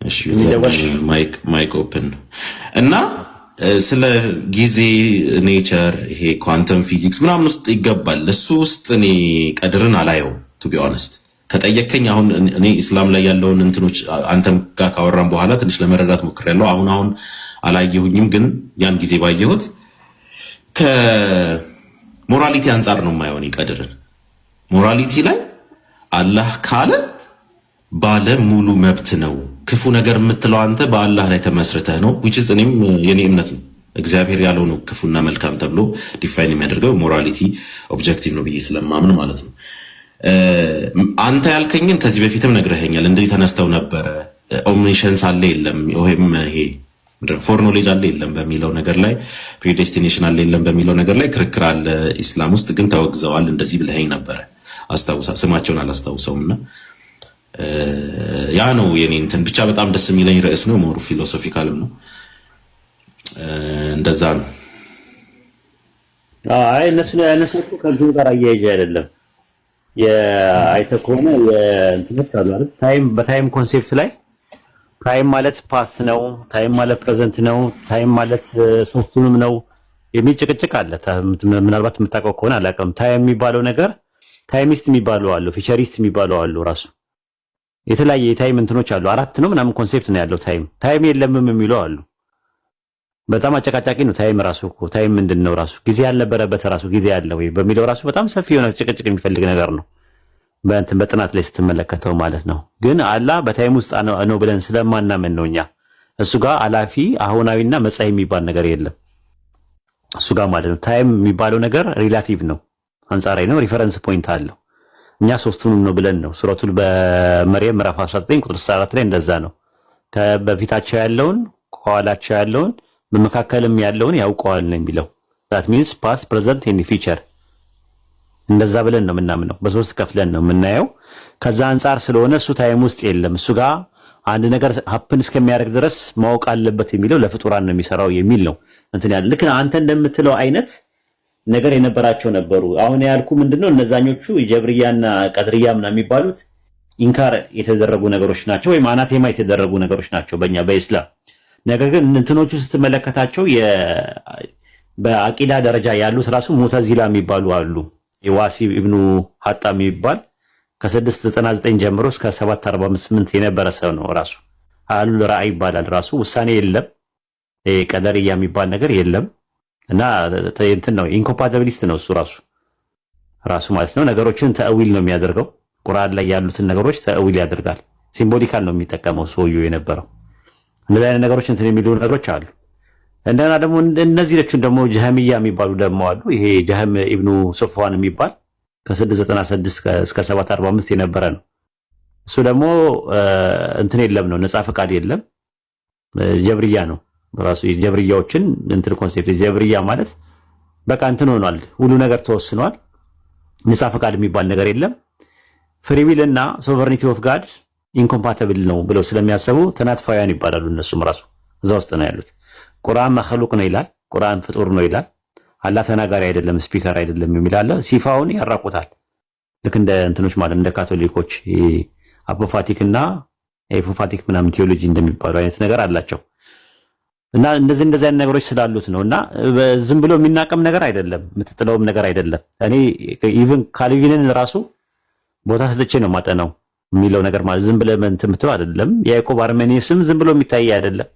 እሺ ዩዘር ማይክ ኦፕን እና ስለ ጊዜ ኔቸር ይሄ ኳንተም ፊዚክስ ምናምን ውስጥ ይገባል። እሱ ውስጥ እኔ ቀድርን አላየው ቱ ቢ ኦነስት። ከጠየከኝ አሁን እኔ ኢስላም ላይ ያለውን እንትኖች አንተም ጋር ካወራን በኋላ ትንሽ ለመረዳት ሞክሬያለሁ። አሁን አላየሁኝም፣ ግን ያን ጊዜ ባየሁት ከሞራሊቲ አንጻር ነው የማየው። እኔ ቀድርን ሞራሊቲ ላይ አላህ ካለ ባለ ሙሉ መብት ነው። ክፉ ነገር የምትለው አንተ በአላህ ላይ ተመስርተህ ነው which is እኔም የኔ እምነት ነው። እግዚአብሔር ያለው ነው ክፉና መልካም ተብሎ ዲፋይን የሚያደርገው ሞራሊቲ ኦብጀክቲቭ ነው ብዬ ስለማምን ማለት ነው። አንተ ያልከኝን ከዚህ በፊትም ነግረኸኛል። እንደዚህ ተነስተው ነበረ ኦምኒሸንስ አለ የለም ወይም ይሄ ፎር ኖሌጅ አለ የለም በሚለው ነገር ላይ ፕሪዴስቲኔሽን አለ የለም በሚለው ነገር ላይ ክርክር አለ። ኢስላም ውስጥ ግን ተወግዘዋል እንደዚህ ብለኸኝ ነበረ። ስማቸውን አላስታውሰውምና ያ ነው የኔ እንትን ብቻ በጣም ደስ የሚለኝ ርዕስ ነው። ሞሩ ፊሎሶፊካልም ነው። እንደዛ ነው። አይ እነሱ ያነሱት ከዚህ ጋር አያይዤ አይደለም። የአይተህ ከሆነ የእንትኖች አሉ አይደል? በታይም ኮንሴፕት ላይ ታይም ማለት ፓስት ነው፣ ታይም ማለት ፕሬዘንት ነው፣ ታይም ማለት ሶስቱንም ነው የሚል ጭቅጭቅ አለ። ምናልባት የምታውቀው ከሆነ አላውቅም። ታይም የሚባለው ነገር ታይሚስት የሚባሉ አሉ፣ ፊቸሪስት የሚባሉ አሉ። ራሱ የተለያየ የታይም እንትኖች አሉ። 4 ነው ምናምን ኮንሴፕት ነው ያለው። ታይም የለምም የሚሉ አሉ። በጣም አጨቃጫቂ ነው። ታይም ራሱ እኮ ታይም ምንድነው ራሱ ጊዜ ያልነበረበት ራሱ ጊዜ ያለ ወይ በሚለው ራሱ በጣም ሰፊ የሆነ ጭቅጭቅ የሚፈልግ ነገር ነው። በጥናት ላይ ስትመለከተው ማለት ነው። ግን አላህ በታይም ውስጥ ነው ብለን ስለማናመን ነው እኛ እሱ ጋር አላፊ አሁናዊና መጻኢ የሚባል ነገር የለም እሱ ጋር ማለት ነው። ታይም የሚባለው ነገር ሪላቲቭ ነው፣ አንጻራዊ ነው፣ ሪፈረንስ ፖይንት አለው። እኛ ሶስቱንም ነው ብለን ነው ሱረቱል በመርየም ምዕራፍ 19 ቁጥር 64 ላይ እንደዛ ነው። በፊታቸው ያለውን ከኋላቸው ያለውን በመካከልም ያለውን ያውቀዋል ነው የሚለው። that means past present and future እንደዛ ብለን ነው የምናምነው። በሶስት ከፍለን ነው የምናየው። ከዛ አንጻር ስለሆነ እሱ ታይም ውስጥ የለም። እሱ ጋር አንድ ነገር ሀፕን እስከሚያደርግ ድረስ ማወቅ አለበት የሚለው ለፍጡራን ነው የሚሰራው የሚል ነው እንትን ያለ። ልክ አንተ እንደምትለው አይነት ነገር የነበራቸው ነበሩ። አሁን ያልኩ ምንድነው እነዛኞቹ ጀብርያና ቀድርያ ምናምን የሚባሉት ኢንካር የተደረጉ ነገሮች ናቸው፣ ወይም አናቴማ የተደረጉ ነገሮች ናቸው በእኛ በእስላም። ነገር ግን እንትኖቹ ስትመለከታቸው በአቂዳ ደረጃ ያሉት ራሱ ሙተዚላ የሚባሉ አሉ። የዋሲ ኢብኑ ሐጣም የሚባል ከ699 ጀምሮ እስከ 748 የነበረ ሰው ነው። ራሱ አሉል ራእይ ይባላል። ራሱ ውሳኔ የለም፣ ቀደርያ የሚባል ነገር የለም። እና እንትን ነው ኢንኮምፓቲቢሊስት ነው እሱ ራሱ ማለት ነው። ነገሮችን ተእዊል ነው የሚያደርገው። ቁርአን ላይ ያሉትን ነገሮች ተእዊል ያደርጋል። ሲምቦሊካል ነው የሚጠቀመው ሰውየው የነበረው። እንደዚህ አይነት ነገሮች እንትን የሚሉ ነገሮች አሉ። እንደና ደግሞ እነዚህ ደግሞ ጀህሚያ የሚባሉ ደግሞ አሉ። ይሄ ጀህም ኢብኑ ሶፍዋን የሚባል ከ696 እስከ 745 የነበረ ነው። እሱ ደግሞ እንትን የለም ነው፣ ነፃ ፈቃድ የለም፣ ጀብርያ ነው ራሱ። የጀብርያዎችን እንትን ኮንሴፕት ጀብርያ ማለት በቃ እንትን ሆኗል፣ ሁሉ ነገር ተወስኗል፣ ነፃ ፈቃድ የሚባል ነገር የለም። ፍሪ ዊል እና ሶቨርኒቲ ኦፍ ጋድ ኢንኮምፓቲብል ነው ብለው ስለሚያስቡ ተናትፋውያን ይባላሉ። እነሱም ራሱ እዛ ውስጥ ነው ያሉት። ቁርአን መخلوቅ ነው ይላል፣ ቁርአን ፍጡር ነው ይላል። አላህ ተናጋሪ አይደለም ስፒከር አይደለም የሚል አለ። ሲፋውን ያራቁታል። ልክ እንደ እንትኖች ማለት እንደ ካቶሊኮች አፖፋቲክ እና ኤፖፋቲክ ምናምን ቴዎሎጂ እንደሚባለው አይነት ነገር አላቸው። እና እንደዚህ አይነት ነገሮች ስላሉት ነውና ዝም ብሎ የሚናቀም ነገር አይደለም፣ የምትጥለውም ነገር አይደለም። እኔ ኢቭን ካልቪንን ራሱ ቦታ ሰጥቼ ነው ማጠናው የሚለው ነገር ማለት ዝም ብለህ እንትን የምትለው አይደለም። የያዕቆብ አርሜኒየስም ዝም ብሎ የሚታይ አይደለም።